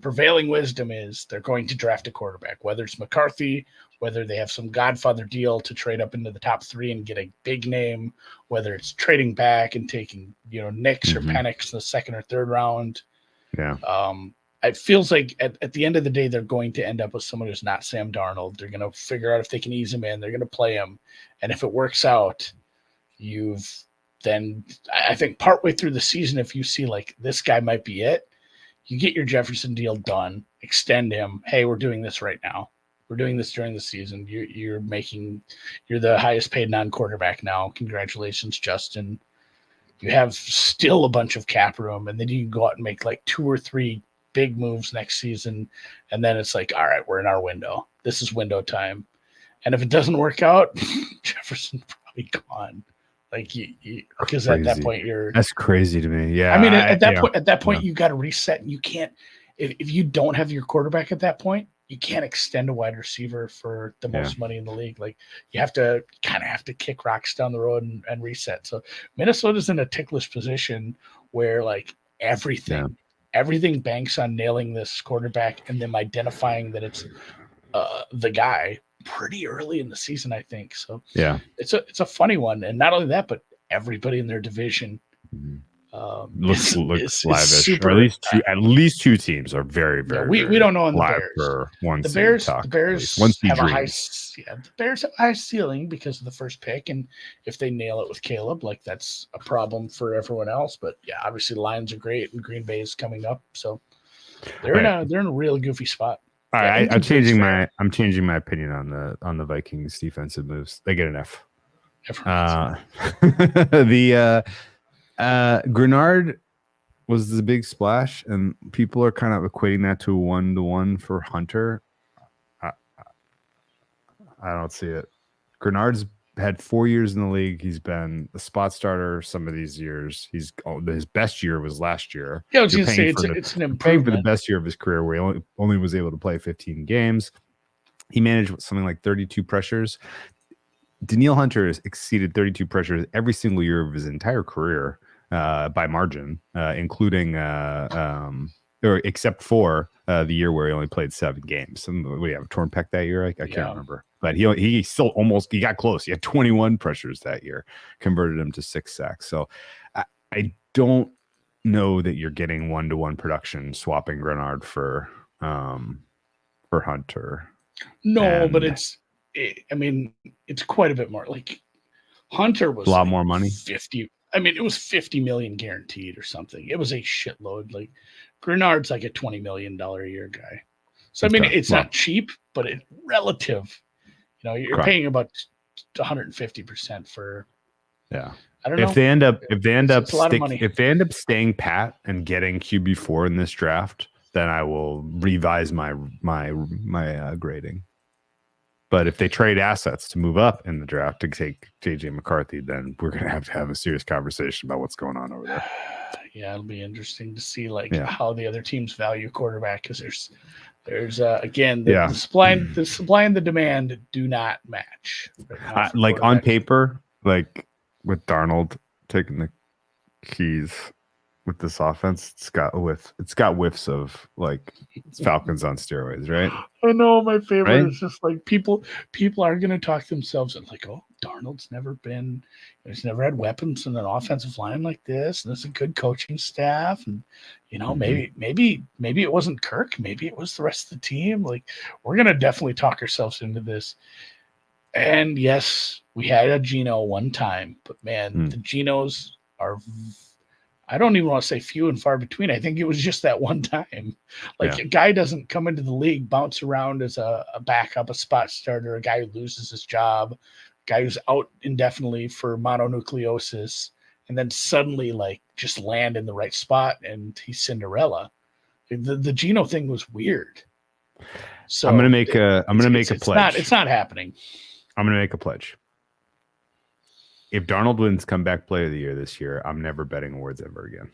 prevailing wisdom is they're going to draft a quarterback, whether it's McCarthy, whether they have some Godfather deal to trade up into the top 3 and get a big name, whether it's trading back and taking, Knicks or Penix in the 2nd or 3rd round. Yeah. It feels like at the end of the day, they're going to end up with someone who's not Sam Darnold. They're going to figure out if they can ease him in. They're going to play him. And if it works out, then I think partway through the season, if you see like this guy might be it, you get your Jefferson deal done, extend him. Hey, we're doing this right now. We're doing this during the season. You're the highest paid non-quarterback now. Congratulations, Justin. You have still a bunch of cap room, and then you can go out and make like 2 or 3 big moves next season. And then it's like, all right, we're in our window. This is window time. And if it doesn't work out, Jefferson's probably gone. Like because at that point that's crazy to me. Yeah. I mean, at that point, you got to reset. You can't, if you don't have your quarterback at that point, you can't extend a wide receiver for the most money in the league. Like you have to kick rocks down the road and reset. So Minnesota's in a ticklish position where like everything banks on nailing this quarterback and them identifying that it's the guy pretty early in the season, I think. So yeah, it's a funny one. And not only that, but everybody in their division looks lavish. Or at least 2 teams are very, very. We don't know on the Bears. The Bears have a high. Yeah, the Bears have a high ceiling because of the first pick, and if they nail it with Caleb, like that's a problem for everyone else. But yeah, obviously the Lions are great, and Green Bay is coming up, so they're in a real goofy spot. All right, I'm changing my opinion on the Vikings defensive moves. They get an F. The Grenard was the big splash, and people are kind of equating that to a 1-to-1 for Hunter. I don't see it. Grenard's had 4 years in the league. He's been a spot starter some of these years. His best year was last year. Yeah, I was going to say it's an improvement. For the best year of his career, where he only was able to play 15 games. He managed something like 32 pressures. Danielle Hunter has exceeded 32 pressures every single year of his entire career by margin, including or except for the year where he only played 7 games. We have a torn pec that year. I can't remember. But he still he got close. He had 21 pressures that year, converted him to 6 sacks. So I don't know that you're getting 1-to-1 production swapping Grenard for Hunter. No, but it's quite a bit more. Like Hunter was a lot more money. 50. I mean, it was 50 million guaranteed or something. It was a shitload. Like Grenard's like a $20 million a year guy. So I mean, it's not cheap, but it's relative. You're paying about 150% for. Yeah, I don't know. If they end up staying pat and getting QB4 in this draft, then I will revise my grading. But if they trade assets to move up in the draft to take JJ McCarthy, then we're going to have a serious conversation about what's going on over there. Yeah, it'll be interesting to see how the other teams value quarterback, because there's again the supply and the demand do not match. Right now on paper, like with Darnold taking the keys with this offense, it's got whiffs of like Falcons on steroids, right? I know my favorite is just like people are going to talk themselves and like, oh, Darnold's he's never had weapons in an offensive line like this, and there's a good coaching staff, and maybe it wasn't Kirk, maybe it was the rest of the team. Like, we're going to definitely talk ourselves into this. And yes, we had a Geno one time, but man, the Genos are, I don't even want to say few and far between. I think it was just that one time. Like, a guy doesn't come into the league, bounce around as a backup, a spot starter, a guy who loses his job, a guy who's out indefinitely for mononucleosis, and then suddenly like just land in the right spot and he's Cinderella. The Geno thing was weird. So I'm gonna make a pledge. It's not happening. I'm gonna make a pledge. If Darnold wins comeback player of the year this year, I'm never betting awards ever again.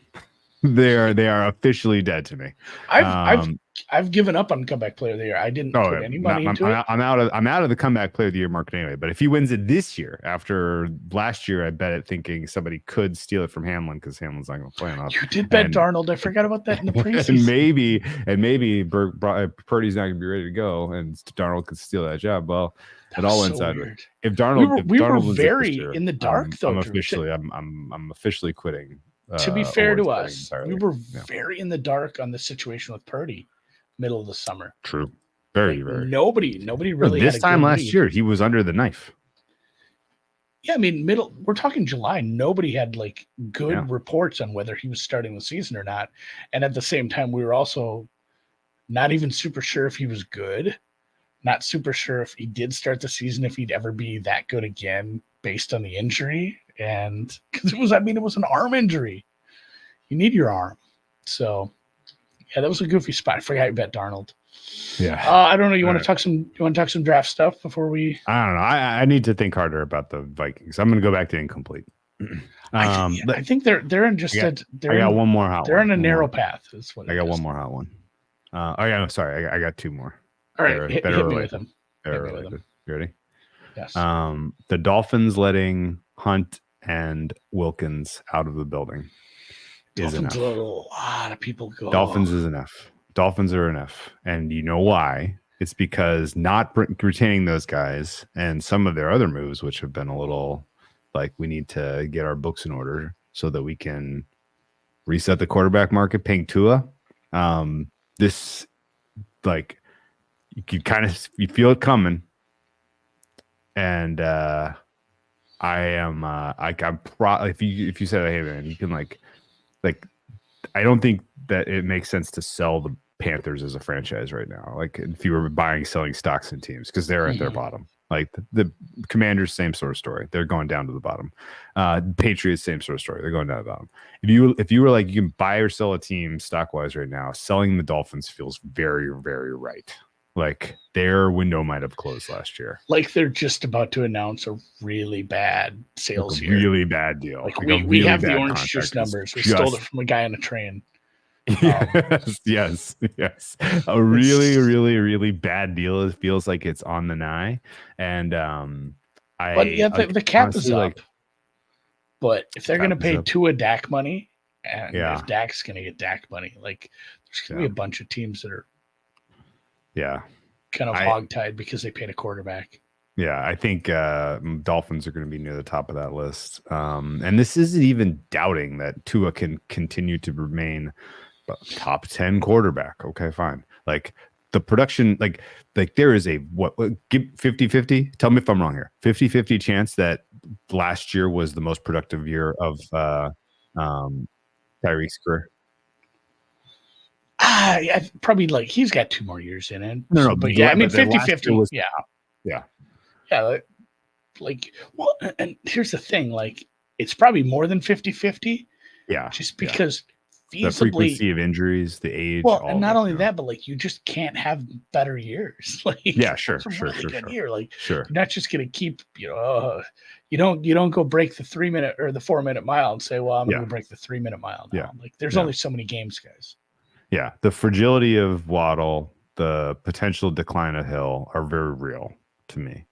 They are officially dead to me. I've given up on comeback player of the year. I didn't put any money into it. I'm out of the comeback player of the year market anyway. But if he wins it this year, after last year, I bet it thinking somebody could steal it from Hamlin because Hamlin's not going to play enough. You did bet Darnold. I forgot about that in the preseason. and maybe Purdy's not going to be ready to go, and Darnold could steal that job. Well, it all went sideways. If Darnold, we were very in the dark though. I'm officially quitting. To be fair to us, we were very in the dark on the situation with Purdy, middle of the summer. True, very. Nobody really. This time last year, he was under the knife. Yeah, I mean, we're talking July. Nobody had like good reports on whether he was starting the season or not, and at the same time, we were also not even super sure if he was good. Not super sure if he did start the season, if he'd ever be that good again based on the injury. And because it was an arm injury. You need your arm. So yeah, that was a goofy spot. I forgot you bet Darnold. Yeah. I don't know. You want to talk some draft stuff before we? I don't know. I need to think harder about the Vikings. I'm going to go back to incomplete. I think they're in just I got one more hot one. They're in a narrow path. Is what I got one more hot one. Sorry. I got two more. All right, hit me with them. You ready? Yes. The Dolphins letting Hunt and Wilkins out of the building is enough. A lot of people go. Dolphins is enough. Dolphins are enough. And you know why? It's because not retaining those guys and some of their other moves, which have been a little like we need to get our books in order so that we can reset the quarterback market, paying Tua. This, like, you feel it coming. And if you said, hey man, you can like I don't think that it makes sense to sell the Panthers as a franchise right now. Like if you were selling stocks and teams, because they're at their bottom. Like the Commanders, same sort of story. They're going down to the bottom. Patriots, same sort of story. They're going down to the bottom. If you were like, you can buy or sell a team stock wise right now, selling the Dolphins feels very, very right. Like their window might have closed last year. Like they're just about to announce a really bad sales year. Really bad deal. Like we have the orange juice numbers. We stole it from a guy on a train. Yes. A really, really, really bad deal. It feels like it's on the nigh. And the cap is up. Like, but if they're going to pay Tua Dak money, and if Dak's going to get Dak money, like there's going to be a bunch of teams that are kind of hogtied because they paid a quarterback. Yeah, I think Dolphins are going to be near the top of that list. And this isn't even doubting that Tua can continue to remain a top 10 quarterback. Okay, fine. Like the production, like there is a 50-50? Tell me if I'm wrong here. 50-50 chance that last year was the most productive year of Tyreek's career. Probably like he's got 2 more years in it. No, but I mean 50-50. Yeah. Like, well, and here's the thing, like it's probably more than 50-50. Yeah. Just because feasibly, the frequency of injuries, the age. Well, and not only that, but like you just can't have better years. Like, yeah, sure. Year. Like, sure, you're not just gonna keep, you don't go break the 3 minute or the 4 minute mile and say, well, I'm gonna break the 3 minute mile now. Like, there's only so many games, guys. Yeah, the fragility of Waddle, the potential decline of Hill are very real to me,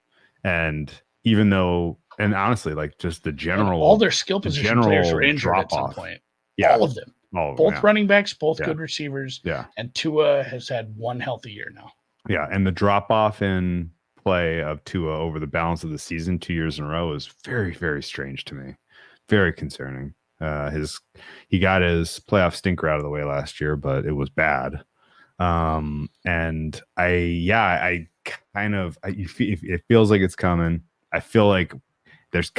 and even though, and honestly, like just the general, all their skill position players were injured at some point. Yeah, all of them. Both running backs, both good receivers. Yeah. And Tua has had one healthy year now. Yeah. And the drop off in play of Tua over the balance of the season 2 years in a row is very, very strange to me. Very concerning. He got his playoff stinker out of the way last year, but it was bad. And it feels like it's coming. I feel like there's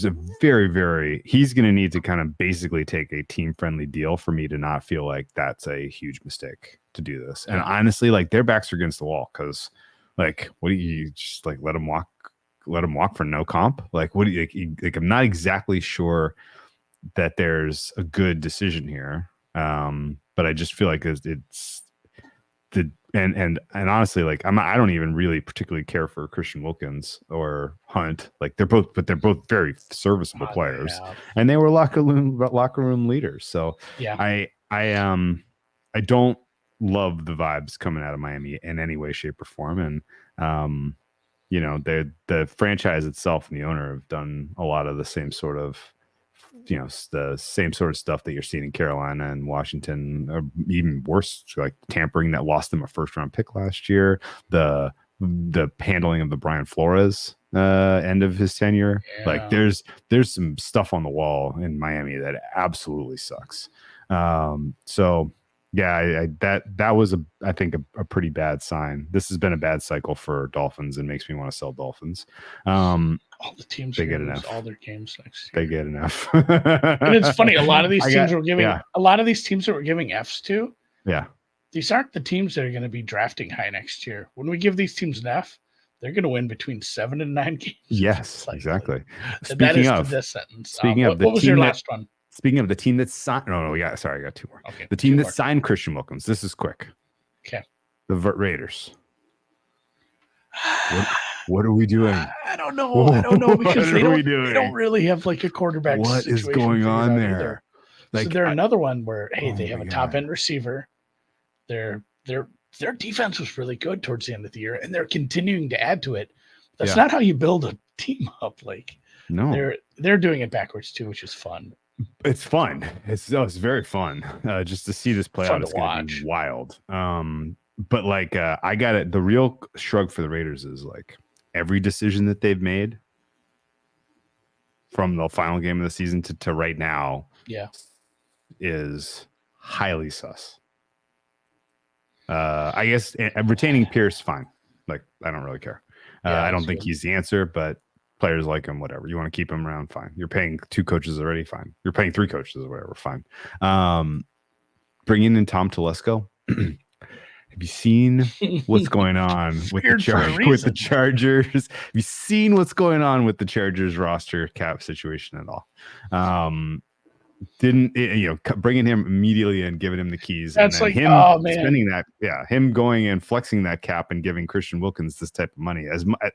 a very, he's going to need to kind of basically take a team friendly deal for me to not feel like that's a huge mistake to do this. And honestly, like their backs are against the wall. Cause like, what do you just like, let him walk for no comp? Like, what do you like? I'm not exactly sure that there's a good decision here. But I just feel like it's the, and honestly, like I don't even really particularly care for Christian Wilkins or Hunt. Like they're both very serviceable players, and they were locker room leaders. So yeah, I don't love the vibes coming out of Miami in any way, shape, or form. And the franchise itself and the owner have done a lot of the same sort of, the same sort of stuff that you're seeing in Carolina and Washington, or even worse, like tampering that lost them a first round pick last year. The handling of the Brian Flores end of his tenure. Yeah. Like there's some stuff on the wall in Miami that absolutely sucks. So yeah, that was I think a pretty bad sign. This has been a bad cycle for Dolphins and makes me want to sell Dolphins. All the teams they get enough. All their games next year. They get enough. And it's funny, a lot of these teams that we're giving Fs to. Yeah. These aren't the teams that are going to be drafting high next year. When we give these teams an F, they're going to win between 7 and 9 games. Yes, exactly. Speaking of this sentence. What was your last one? Speaking of the team that signed, I got 2 more. Okay, the team that signed Christian Wilkins. This is quick. Okay. The Raiders. What are we doing? I don't know because they don't really have like a quarterback. What is going on there? Either. Like, so they're another one where they have a top end receiver. Their defense was really good towards the end of the year, and they're continuing to add to it. That's not how you build a team up. Like no, they're doing it backwards too, which is fun. It's fun. It's very fun. Just to see this play out. It's going to be wild. But like I got it. The real shrug for the Raiders is like every decision that they've made from the final game of the season to right now, is highly sus. I guess retaining Pierce, fine. Like I don't really care. I don't think he's the answer, but players like him, whatever. You want to keep him around, fine. You're paying 2 coaches already, fine. You're paying 3 coaches or whatever, fine. Bringing in Tom Telesco. Have you seen what's going on with the Chargers? Have you seen what's going on with the Chargers roster cap situation at all? Bringing him immediately and giving him the keys. That's and then like him spending that. Yeah, him going and flexing that cap and giving Christian Wilkins this type of money.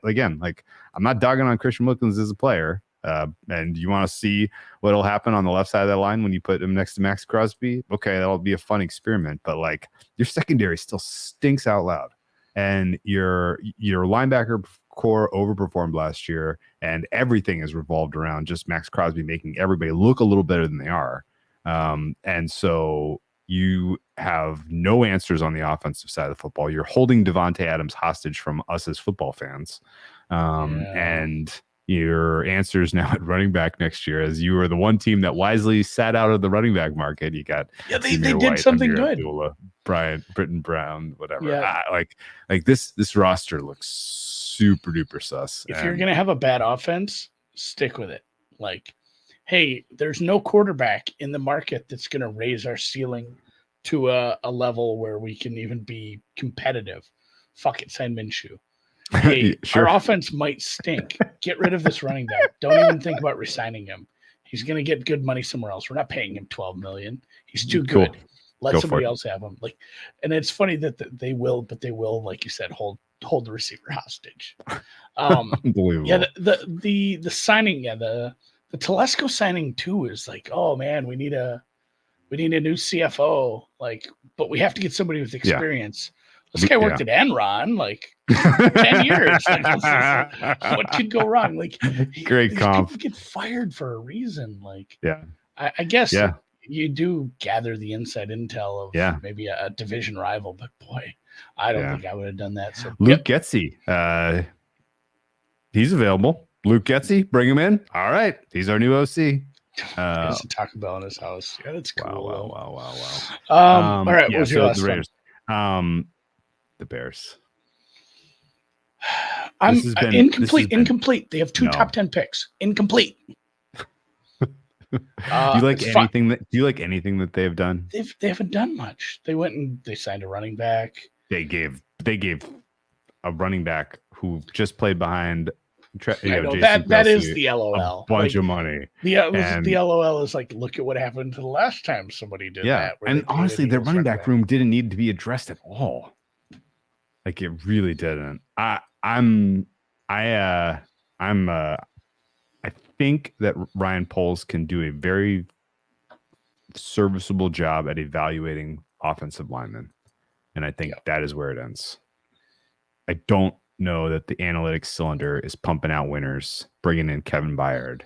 Again, like I'm not dogging on Christian Wilkins as a player. And you want to see what'll happen on the left side of that line when you put him next to Max Crosby? Okay, that'll be a fun experiment. But like your secondary still stinks out loud, and your linebacker core overperformed last year, and everything is revolved around just Max Crosby making everybody look a little better than they are. And so you have no answers on the offensive side of the football. You're holding Devontae Adams hostage from us as football fans, and your answers now at running back next year, as you were the one team that wisely sat out of the running back market. You got they did something good. Abdullah, Britton Brown, whatever. Like this roster looks super duper sus. If you're gonna have a bad offense, stick with it. Like, hey, there's no quarterback in the market that's gonna raise our ceiling to a level where we can even be competitive. Fuck it, sign Minshew. Hey, our offense might stink. Get rid of this running back. Don't even think about resigning him. He's going to get good money somewhere else. We're not paying him $12 million. He's too good. Let somebody else have him. Like, and it's funny that they will, like you said, hold the receiver hostage. Unbelievable. Yeah, the signing, the Telesco signing too is like, oh man, we need a new CFO. Like, but we have to get somebody with experience. This guy worked at Enron, like 10 years. Like, what could go wrong? Like, great comp. People get fired for a reason. Like, I guess you do gather the inside intel of maybe a division rival, but boy, I don't think I would have done that. So Luke Getsy, he's available. Luke Getsy, bring him in. All right, he's our new OC. There's a Taco Bell in his house. Yeah, that's cool. Wow. All right, what was your last one? The Bears. I'm incomplete. They have two top 10 picks. Incomplete. Do you like anything that they've done? They haven't done much. They went and they signed a running back. They gave a running back who just played behind. That is the LOL. A bunch of money. The LOL is like, look at what happened to the last time somebody did that. And honestly, their running back room didn't need to be addressed at all. Like, it really didn't. I think that Ryan Poles can do a very serviceable job at evaluating offensive linemen, and I think that is where it ends. I don't know that the analytics cylinder is pumping out winners, bringing in Kevin Byard,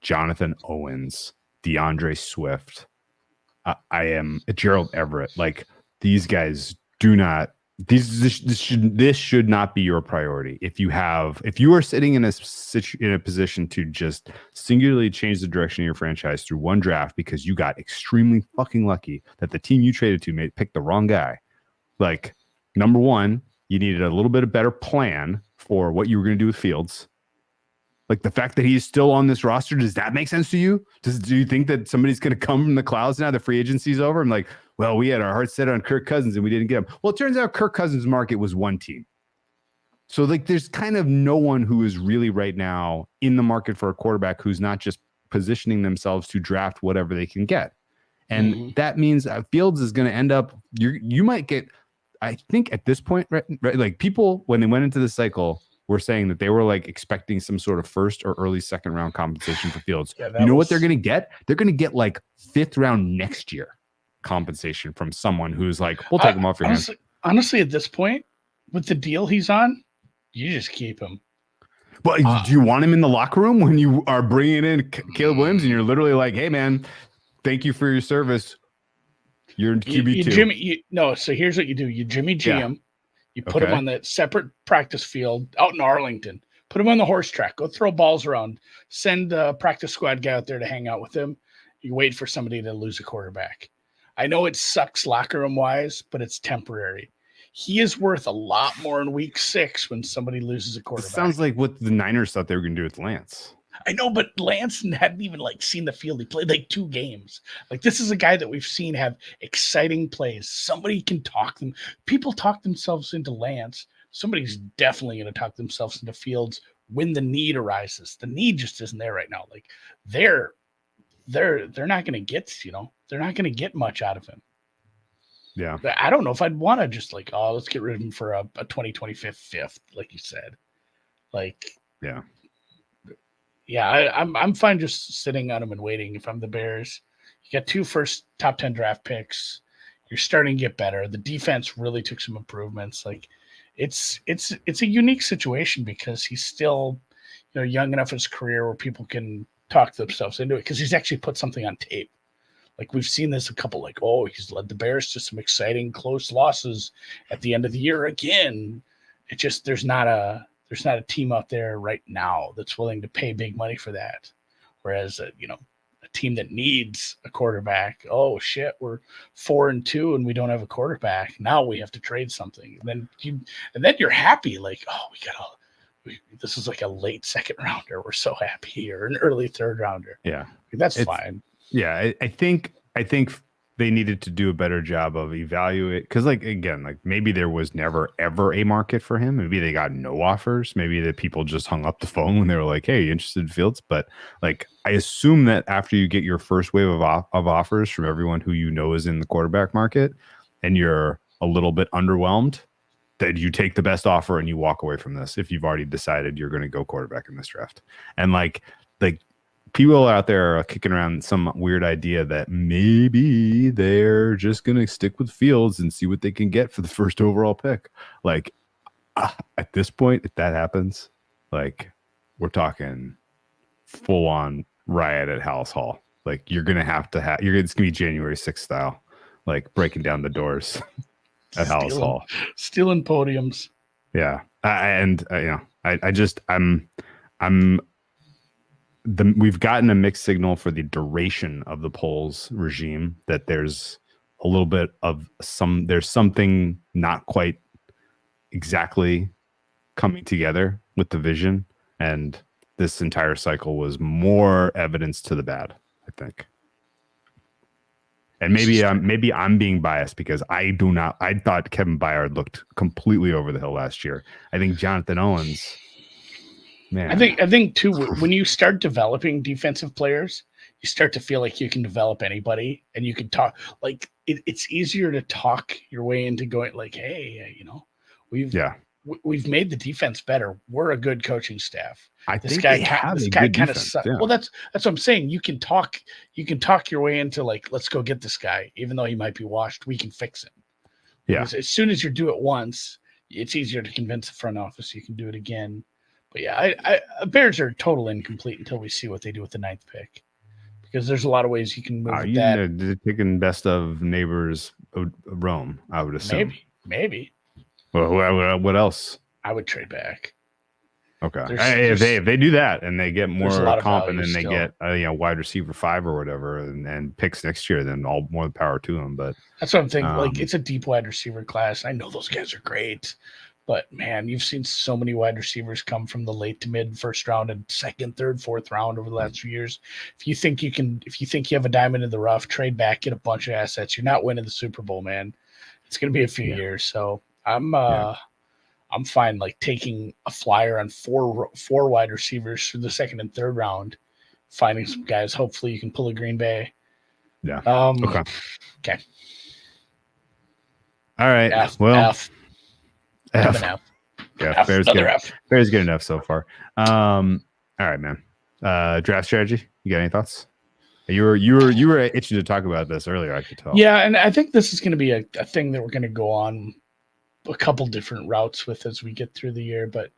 Jonathan Owens, DeAndre Swift. I am Gerald Everett. Like, these guys do not. This should not be your priority. If you are sitting in a position to just singularly change the direction of your franchise through one draft because you got extremely fucking lucky that the team you traded to picked the wrong guy. Like, number one, you needed a little bit of better plan for what you were going to do with Fields. Like, the fact that he's still on this roster, does that make sense to you? Do you think that somebody's going to come from the clouds now? The free agency's over. I'm like, well, we had our hearts set on Kirk Cousins and we didn't get him. Well, it turns out Kirk Cousins' market was one team. So, like, there's kind of no one who is really right now in the market for a quarterback who's not just positioning themselves to draft whatever they can get. And that means Fields is going to end up, you might get, I think at this point, right, like, people, when they went into the cycle, were saying that they were like expecting some sort of first or early second round compensation for Fields. What they're going to get? They're going to get like 5th round next year compensation from someone who's like, we'll take him off your hands. Honestly, at this point, with the deal he's on, you just keep him. But do you want him in the locker room when you are bringing in Caleb Williams and you're literally like, hey man, thank you for your service. You're in QB2. So here's what you do. You Jimmy G him. You put him on that separate practice field out in Arlington. Put him on the horse track. Go throw balls around. Send a practice squad guy out there to hang out with him. You wait for somebody to lose a quarterback. I know it sucks locker room wise, but it's temporary. He is worth a lot more in week 6 when somebody loses a quarterback. It sounds like what the Niners thought they were going to do with Lance. I know, but Lance hadn't even seen the field. He played 2 games. Like, this is a guy that we've seen have exciting plays. Somebody can talk them. People talk themselves into Lance. Somebody's definitely going to talk themselves into Fields when the need arises. The need just isn't there right now. Like, they're not going to get, they're not going to get much out of him. Yeah. I don't know if I'd want to just let's get rid of him for a 2025 5th, like you said. Yeah, I'm fine just sitting on him and waiting. If I'm the Bears, you got 2 first top 10 draft picks. You're starting to get better. The defense really took some improvements. Like, it's a unique situation because he's still, young enough in his career where people can talk themselves into it because he's actually put something on tape. Like, we've seen this a couple, he's led the Bears to some exciting close losses at the end of the year again. It just, there's not a team out there right now that's willing to pay big money for that. Whereas, a team that needs a quarterback, oh shit, we're 4-2 and we don't have a quarterback. Now we have to trade something. And then you're happy. Like, oh, this is like a late 2nd rounder. We're so happy, or an early 3rd rounder. Yeah. That's fine. Yeah. I think they needed to do a better job of evaluate, because like again, like maybe there was never ever a market for him. Maybe they got no offers. Maybe the people just hung up the phone when they were like, "Hey, interested in Fields?" But like, I assume that after you get your first wave of offers from everyone who you know is in the quarterback market, and you're a little bit underwhelmed, that you take the best offer and you walk away from this if you've already decided you're going to go quarterback in this draft. And like people out there are kicking around some weird idea that maybe they're just going to stick with Fields and see what they can get for the first overall pick. Like at this point, if that happens, like we're talking full on riot at Hallis Hall. Like you're going to have, it's going to be January 6th style, like breaking down the doors at Hallis Hall. Stealing podiums. Yeah. We've gotten a mixed signal for the duration of the Poles regime, that there's a little bit of there's something not quite exactly coming together with the vision. And this entire cycle was more evidence to the bad, I think. And maybe I'm being biased because I thought Kevin Byard looked completely over the hill last year. I think Jonathan Owens, man. I think too, when you start developing defensive players, you start to feel like you can develop anybody, and you can talk like it's easier to talk your way into going like, hey, we've made the defense better. We're a good coaching staff. This guy kind of sucks. Yeah. Well, that's what I'm saying. You can talk your way into like, let's go get this guy, even though he might be washed. We can fix him. Yeah. Because as soon as you do it once, it's easier to convince the front office you can do it again. But yeah, Bears are total incomplete until we see what they do with the 9th pick, because there's a lot of ways you can move that. They're taking best of neighbors Rome, I would assume. Maybe. Well, what else? I would trade back. Okay. If they do that and they get more comp and then they get wide receiver 5 or whatever and picks next year, then all more power to them. But that's what I'm thinking. Like, it's a deep wide receiver class. I know those guys are great, but man, you've seen so many wide receivers come from the late to mid first round and second, third, fourth round over the last few years. If you think you have a diamond in the rough, trade back, get a bunch of assets. You're not winning the Super Bowl, man. It's going to be a few years. So I'm fine like taking a flyer on four wide receivers through the second and third round, finding some guys. Hopefully you can pull a Green Bay. Yeah. Okay. All right. F. Yeah, Bears good enough so far. All right, man. Draft strategy. You got any thoughts? You were itching to talk about this earlier, I could tell. Yeah, and I think this is going to be a thing that we're going to go on a couple different routes with as we get through the year. But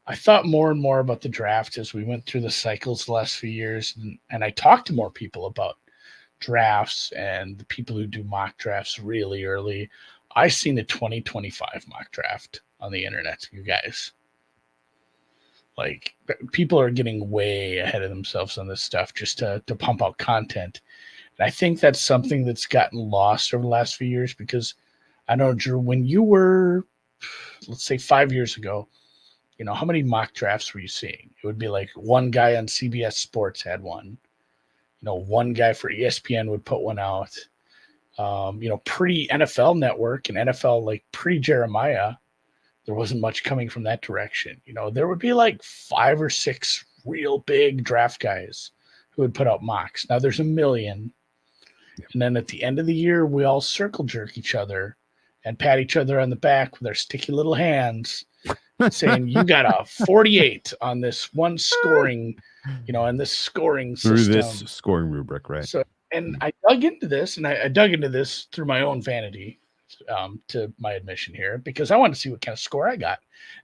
I thought more and more about the draft as we went through the cycles the last few years, and I talked to more people about drafts and the people who do mock drafts really early. I seen a 2025 mock draft on the internet, you guys. Like, people are getting way ahead of themselves on this stuff just to pump out content. And I think that's something that's gotten lost over the last few years, because I know, Drew, when you were, let's say 5 years ago, how many mock drafts were you seeing? It would be like one guy on CBS Sports had one. One guy for ESPN would put one out. Pre-NFL Network and NFL, like pre-Jeremiah, there wasn't much coming from that direction. There would be like 5 or 6 real big draft guys who would put out mocks. Now there's a million. And then at the end of the year, we all circle jerk each other and pat each other on the back with our sticky little hands, saying, you got a 48 on this one scoring, and this scoring through system. this scoring rubric, right? So, and I dug into this, through my own vanity, to my admission here, because I wanted to see what kind of score I got.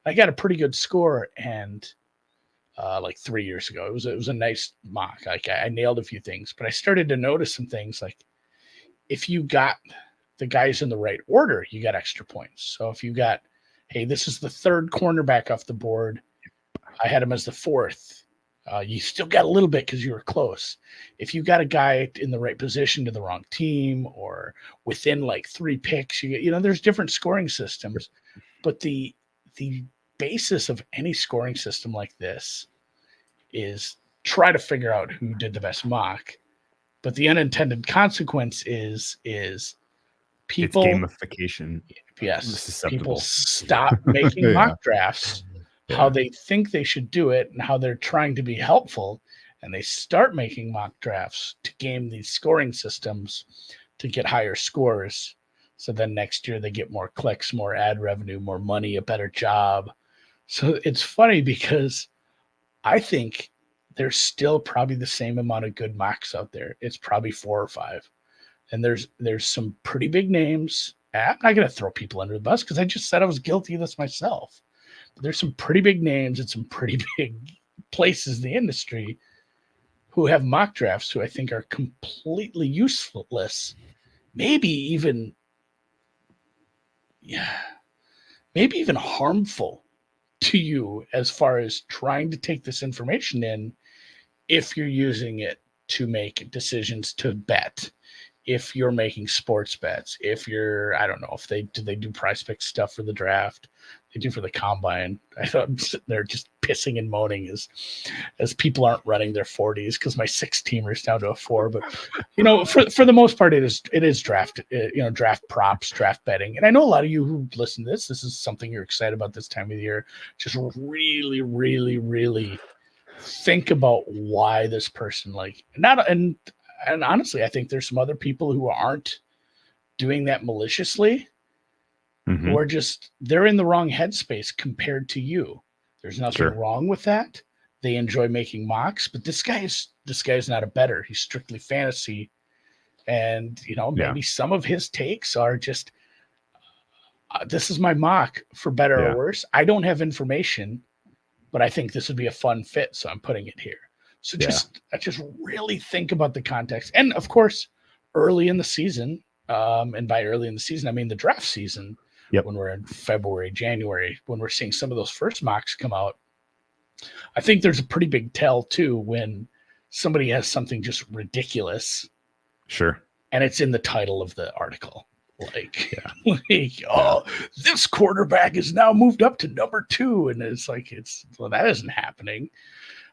I got a pretty good score, and like 3 years ago, it was a nice mock. Like I nailed a few things, but I started to notice some things, like if you got the guys in the right order, you got extra points. So if you got, hey, this is the third cornerback off the board, I had him as the fourth. You still got a little bit because you were close. If you got a guy in the right position to the wrong team, or within like 3 picks, there's different scoring systems. But the basis of any scoring system like this is try to figure out who did the best mock, But the unintended consequence is people, it's gamification. Yes, people stop making mock drafts how they think they should do it and how they're trying to be helpful, and they start making mock drafts to game these scoring systems to get higher scores. So then next year they get more clicks, more ad revenue, more money, a better job. So it's funny because I think there's still probably the same amount of good mocks out there. It's probably 4 or 5. And there's some pretty big names. I'm not going to throw people under the bus because I just said I was guilty of this myself. But there's some pretty big names and some pretty big places in the industry who have mock drafts who I think are completely useless. Maybe even harmful to you as far as trying to take this information in if you're using it to make decisions to bet, if you're making sports bets, if you're, I don't know if they do prize pick stuff for the draft, they do for the combine. I thought I'm sitting there just pissing and moaning as people aren't running their 40s because my 6-teamer's down to a 4. But for the most part, it is draft, draft props, draft betting. And I know a lot of you who listen to this is something you're excited about this time of the year. Just really, really, really think about why this person and honestly, I think there's some other people who aren't doing that maliciously, who are just, they're in the wrong headspace compared to you. There's nothing wrong with that. They enjoy making mocks, but this guy is not a bettor. He's strictly fantasy. And, maybe some of his takes are just, this is my mock for better or worse. I don't have information, but I think this would be a fun fit. So I'm putting it here. So just really think about the context. And of course, early in the season, and by early in the season, I mean the draft season, when we're in February, January, when we're seeing some of those first mocks come out, I think there's a pretty big tell too when somebody has something just ridiculous. Sure. And it's in the title of the article. This quarterback is now moved up to number 2. And it's like, that isn't happening.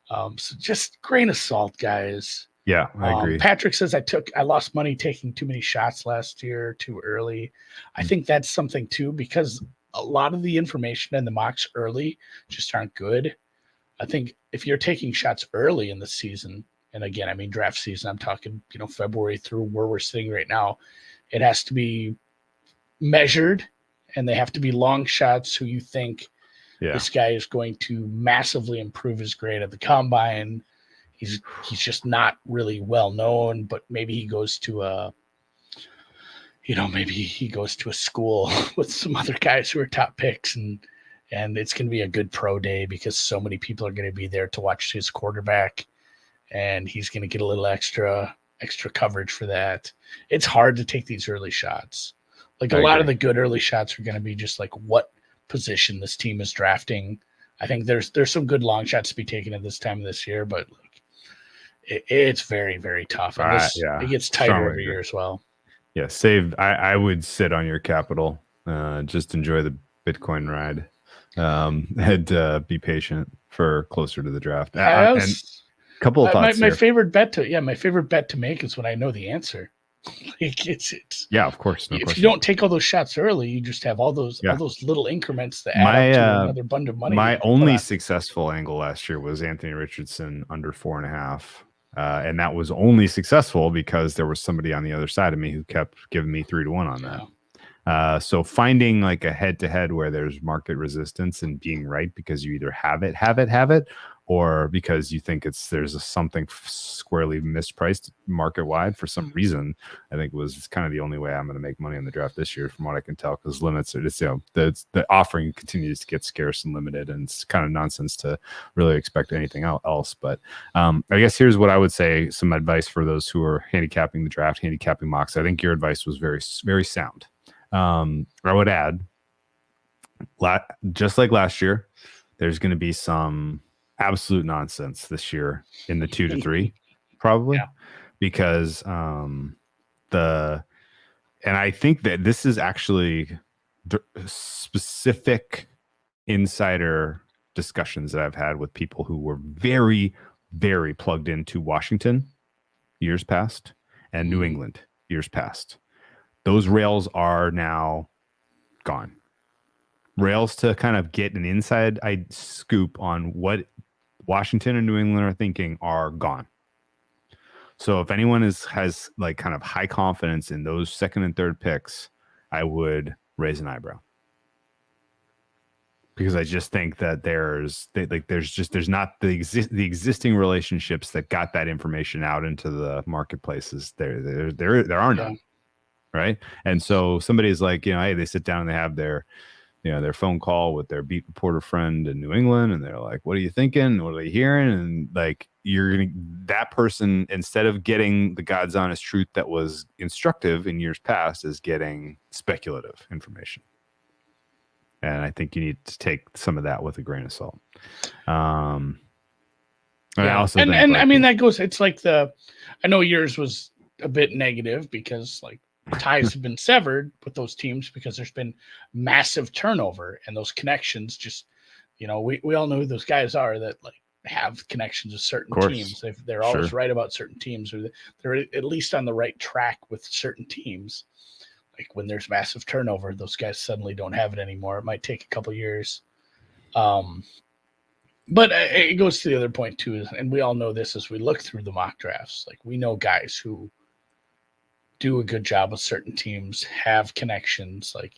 So just grain of salt, guys. Yeah, I agree. Patrick says I lost money taking too many shots last year too early. I think that's something too, because a lot of the information in the mocks early just aren't good. I think if you're taking shots early in the season, and again, I mean draft season, I'm talking, February through where we're sitting right now, it has to be measured, and they have to be long shots who you think this guy is going to massively improve his grade at the combine. He's just not really well known, but maybe he goes to a school with some other guys who are top picks, and it's going to be a good pro day because so many people are going to be there to watch his quarterback, and he's going to get a little extra coverage for that. It's hard to take these early shots. Like a lot of the good early shots are going to be just like what position this team is drafting. I think there's some good long shots to be taken at this time of this year, but it's very, very tough. And it gets tighter every year as well. Yeah, I would sit on your capital, just enjoy the Bitcoin ride, and be patient for closer to the draft. And a couple of thoughts. My favorite bet to make is when I know the answer. It's of course. If you don't take all those shots early, you just have all those little increments that add up to another bunch of money. My only successful angle last year was Anthony Richardson under 4.5. And that was only successful because there was somebody on the other side of me who kept giving me 3-1 on that. So finding like a head-to-head where there's market resistance and being right because you either have it, or because you think there's something squarely mispriced market-wide for some reason, I think was kind of the only way I'm going to make money on the draft this year, from what I can tell, because limits are just, the offering continues to get scarce and limited, and it's kind of nonsense to really expect anything else. But I guess here's what I would say, some advice for those who are handicapping the draft, handicapping mocks. I think your advice was very, very sound. I would add, just like last year, there's going to be some absolute nonsense this year in the 2 to 3, probably, because and I think that this is actually the specific insider discussions that I've had with people who were very, very plugged into Washington years past. and New England years past. Those rails are now gone. Rails to kind of get an inside scoop on what Washington and New England are thinking are gone. So if anyone has like kind of high confidence in those second and third picks, I would raise an eyebrow. Because I just think that there's not the existing relationships that got that information out into the marketplaces. There are none, right? And so somebody's like, hey, they sit down and they have their phone call with their beat reporter friend in New England, and they're like, "What are you thinking? What are they hearing?" And like, that person, instead of getting the God's honest truth that was instructive in years past, is getting speculative information. And I think you need to take some of that with a grain of salt. I also think, I mean, that goes. It's like I know yours was a bit negative because like ties have been severed with those teams because there's been massive turnover and those connections. Just we all know who those guys are that like have connections with certain teams. They're always right about certain teams, or they're at least on the right track with certain teams. Like when there's massive turnover, those guys suddenly don't have it anymore. It might take a couple years. But it goes to the other point too, and we all know this as we look through the mock drafts. Like we know guys who do a good job with certain teams, have connections. Like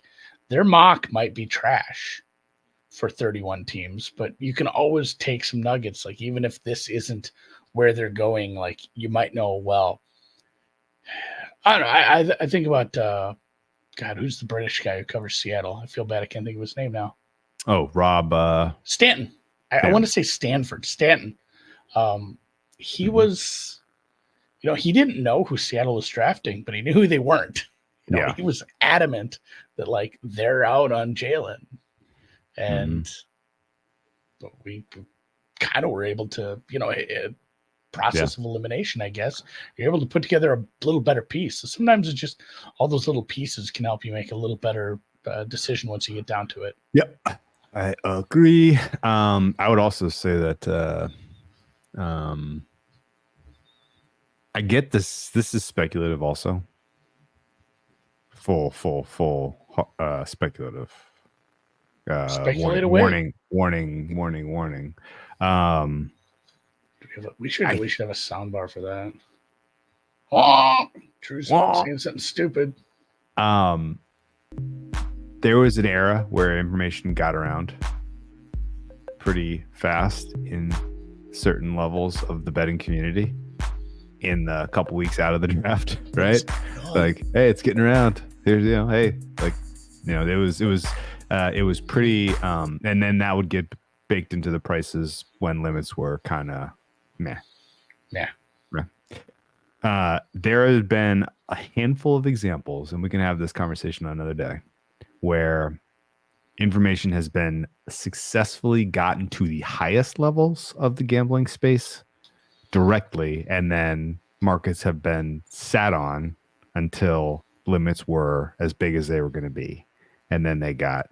their mock might be trash for 31 teams, but you can always take some nuggets. Like even if this isn't where they're going, like you might know, well, I don't know. I think about God, who's the British guy who covers Seattle? I feel bad I can't think of his name now. Oh, Rob Stanton. I want to say Stanford. Stanton. He was, he didn't know who Seattle was drafting, but he knew who they weren't. He was adamant that like they're out on Jalen, and but we kind of were able to, process of elimination, I guess. You're able to put together a little better piece. So sometimes it's just all those little pieces can help you make a little better decision once you get down to it. Yep, I agree. I would also say that I get this. This is speculative, also. Full speculative. Speculate away. Warning. We should have a sound bar for that. Oh, Drew's saying something stupid. There was an era where information got around pretty fast in certain levels of the betting community in the couple weeks out of the draft, right? Like, hey, it's getting around. Here's, hey, like, it was pretty, and then that would get baked into the prices when limits were kind of meh. Yeah. There has been a handful of examples, and we can have this conversation on another day, where information has been successfully gotten to the highest levels of the gambling space directly, and then markets have been sat on until limits were as big as they were going to be, and then they got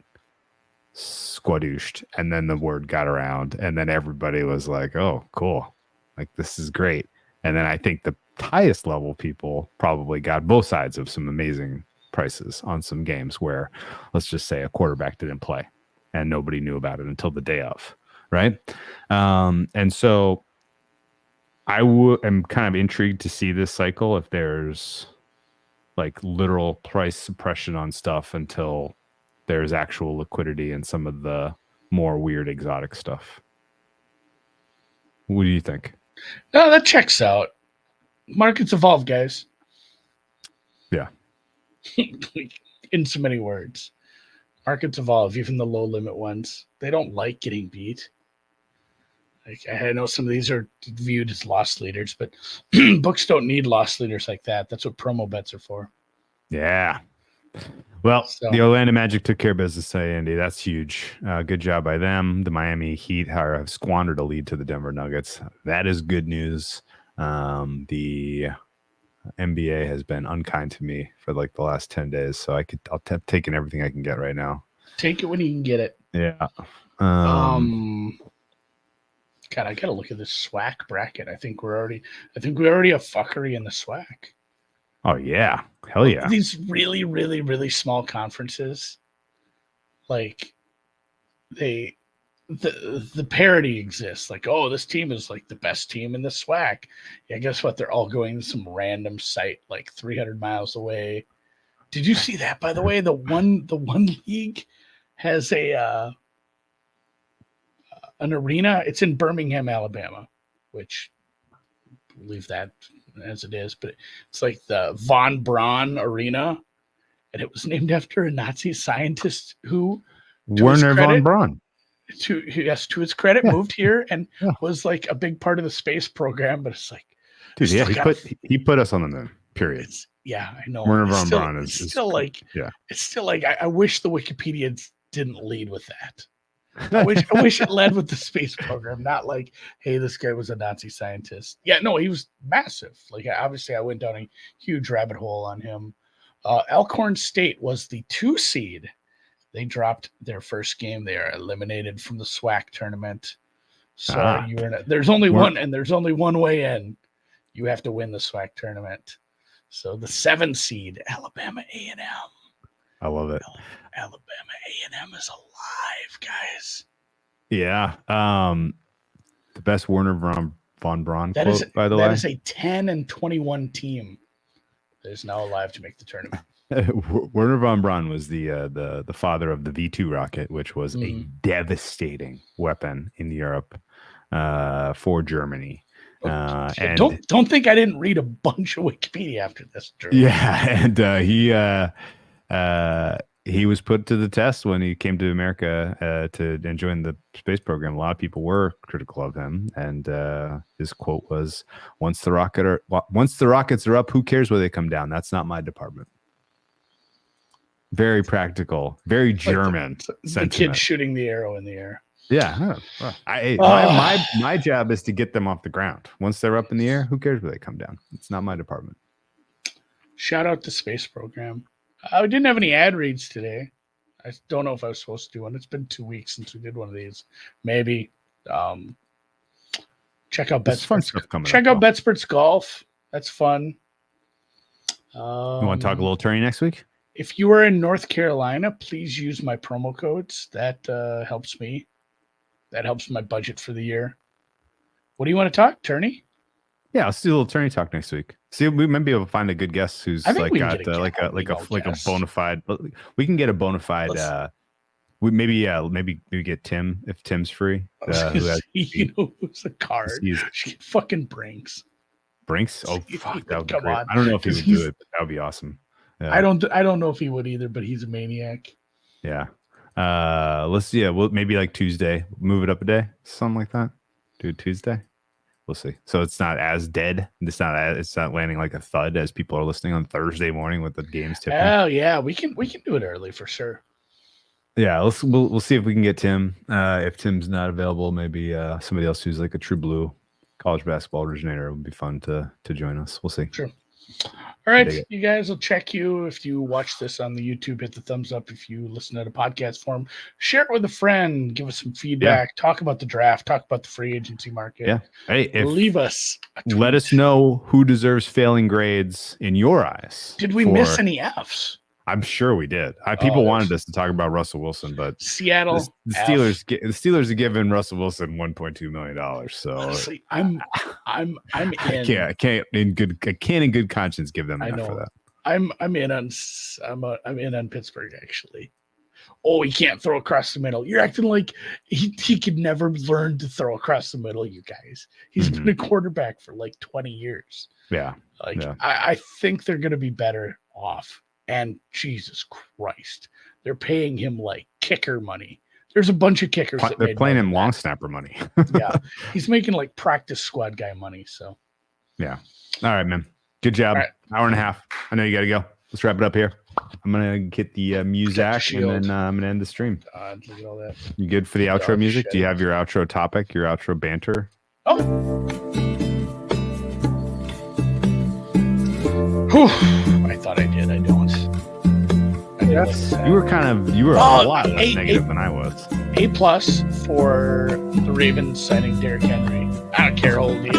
squadooshed, and then the word got around, and then everybody was like, oh, cool, like this is great. And then I think the highest level people probably got both sides of some amazing prices on some games where, let's just say, a quarterback didn't play and nobody knew about it until the day of, right? And so I am kind of intrigued to see this cycle, if there's like literal price suppression on stuff until there's actual liquidity in some of the more weird exotic stuff. What do you think? No, that checks out. Markets evolve, guys. Yeah. In so many words. Markets evolve, even the low limit ones. They don't like getting beat. Like, I know some of these are viewed as loss leaders, but books don't need loss leaders like that. That's what promo bets are for. Yeah. Well, the Orlando Magic took care of business today, Andy. That's huge. Good job by them. The Miami Heat have squandered a lead to the Denver Nuggets. That is good news. The NBA has been unkind to me for like the last 10 days, so I'll taking everything I can get right now. Take it when you can get it. Yeah. God, I gotta look at this SWAC bracket. I think we already have fuckery in the SWAC. Oh yeah, hell yeah. These really, really, really small conferences, like the parity exists. Like, oh, this team is like the best team in the SWAC. Yeah, guess what? They're all going to some random site like 300 miles away. Did you see that? By the way, the one league has an arena. It's in Birmingham, Alabama, which leave that as it is, but it's like the Von Braun Arena, and it was named after a Nazi scientist who, Werner von Braun. To his credit, moved here and was like a big part of the space program. But it's like, dude, he put us on the moon. Period. I know. Werner von Braun is still like, it's still like I wish the Wikipedia didn't lead with that. I wish it led with the space program, not like, hey, this guy was a Nazi scientist. Yeah, no, he was massive. Like, obviously, I went down a huge rabbit hole on him. Elkhorn State was the 2 seed. They dropped their first game. They are eliminated from the SWAC tournament. So there's only one, and there's only one way in. You have to win the SWAC tournament. So the 7 seed, Alabama A&M. I love it. Alabama A&M is alive, guys. Yeah. The best Werner von Braun quote, by the way. That is a 10-21 team that is now alive to make the tournament. Werner von Braun was the father of the V2 rocket, which was a devastating weapon in Europe for Germany. And don't think I didn't read a bunch of Wikipedia after this. Drew. Yeah, and he was put to the test when he came to America and join the space program. A lot of people were critical of him, and his quote was, once the rockets are up, who cares where they come down? That's not my department." Very practical, very German the kid shooting the arrow in the air. Yeah. My job is to get them off the ground. Once they're up in the air, who cares where they come down? It's not my department. Shout out to space program. I didn't have any ad reads today. I don't know if I was supposed to do one. It's been 2 weeks since we did one of these. Maybe. Check out Betsports Golf. That's fun. You want to talk a little tourney next week? If you are in North Carolina, please use my promo codes. That helps me. That helps my budget for the year. What do you want to talk, tourney? Yeah, let's do a little tourney talk next week. See, we might be able to find a good guest who's like got a bona fide. We can get a bona fide. Maybe get Tim if Tim's free. Who's a card? Fucking Brinks. Brinks? Oh fuck, that would be great. I don't know if he would do it, but that would be awesome. Yeah. I don't know if he would either, but he's a maniac. Yeah. We'll maybe like Tuesday. Move it up a day, something like that. Do it Tuesday. We'll see. So it's not as dead. It's not landing like a thud as people are listening on Thursday morning with the games tipping. Oh yeah, we can do it early for sure. Yeah, we'll see if we can get Tim. If Tim's not available, maybe somebody else who's like a true blue college basketball originator would be fun to join us. We'll see. Sure. All right, you guys, will check you. If you watch this on the YouTube, hit the thumbs up. If you listen to the podcast form, share it with a friend. Give us some feedback. Yeah. Talk about the draft. Talk about the free agency market. Yeah. Hey, leave us. Let us know who deserves failing grades in your eyes. Did we miss any Fs? I'm sure we did. People wanted us to talk about Russell Wilson, but Seattle, the Steelers are giving Russell Wilson $1.2 million. So honestly, I'm in. I can't in good conscience give them enough for that. I'm in on Pittsburgh actually. Oh, he can't throw across the middle. You're acting like he could never learn to throw across the middle. You guys, he's been a quarterback for like 20 years. Yeah, I think they're going to be better off. And Jesus Christ, they're paying him like kicker money. There's a bunch of kickers. They're paying him long snapper money. Yeah, he's making like practice squad guy money. So, yeah. All right, man. Good job. Right. Hour and a half. I know you got to go. Let's wrap it up here. I'm gonna get the music and then I'm gonna end the stream. Look at all that. You good for the outro music? Do you have your outro topic? Your outro banter? Oh. Whew. I thought I did. I don't. Yes, you were a lot less negative than I was. A+ for the Ravens signing Derrick Henry. I don't care how old he is.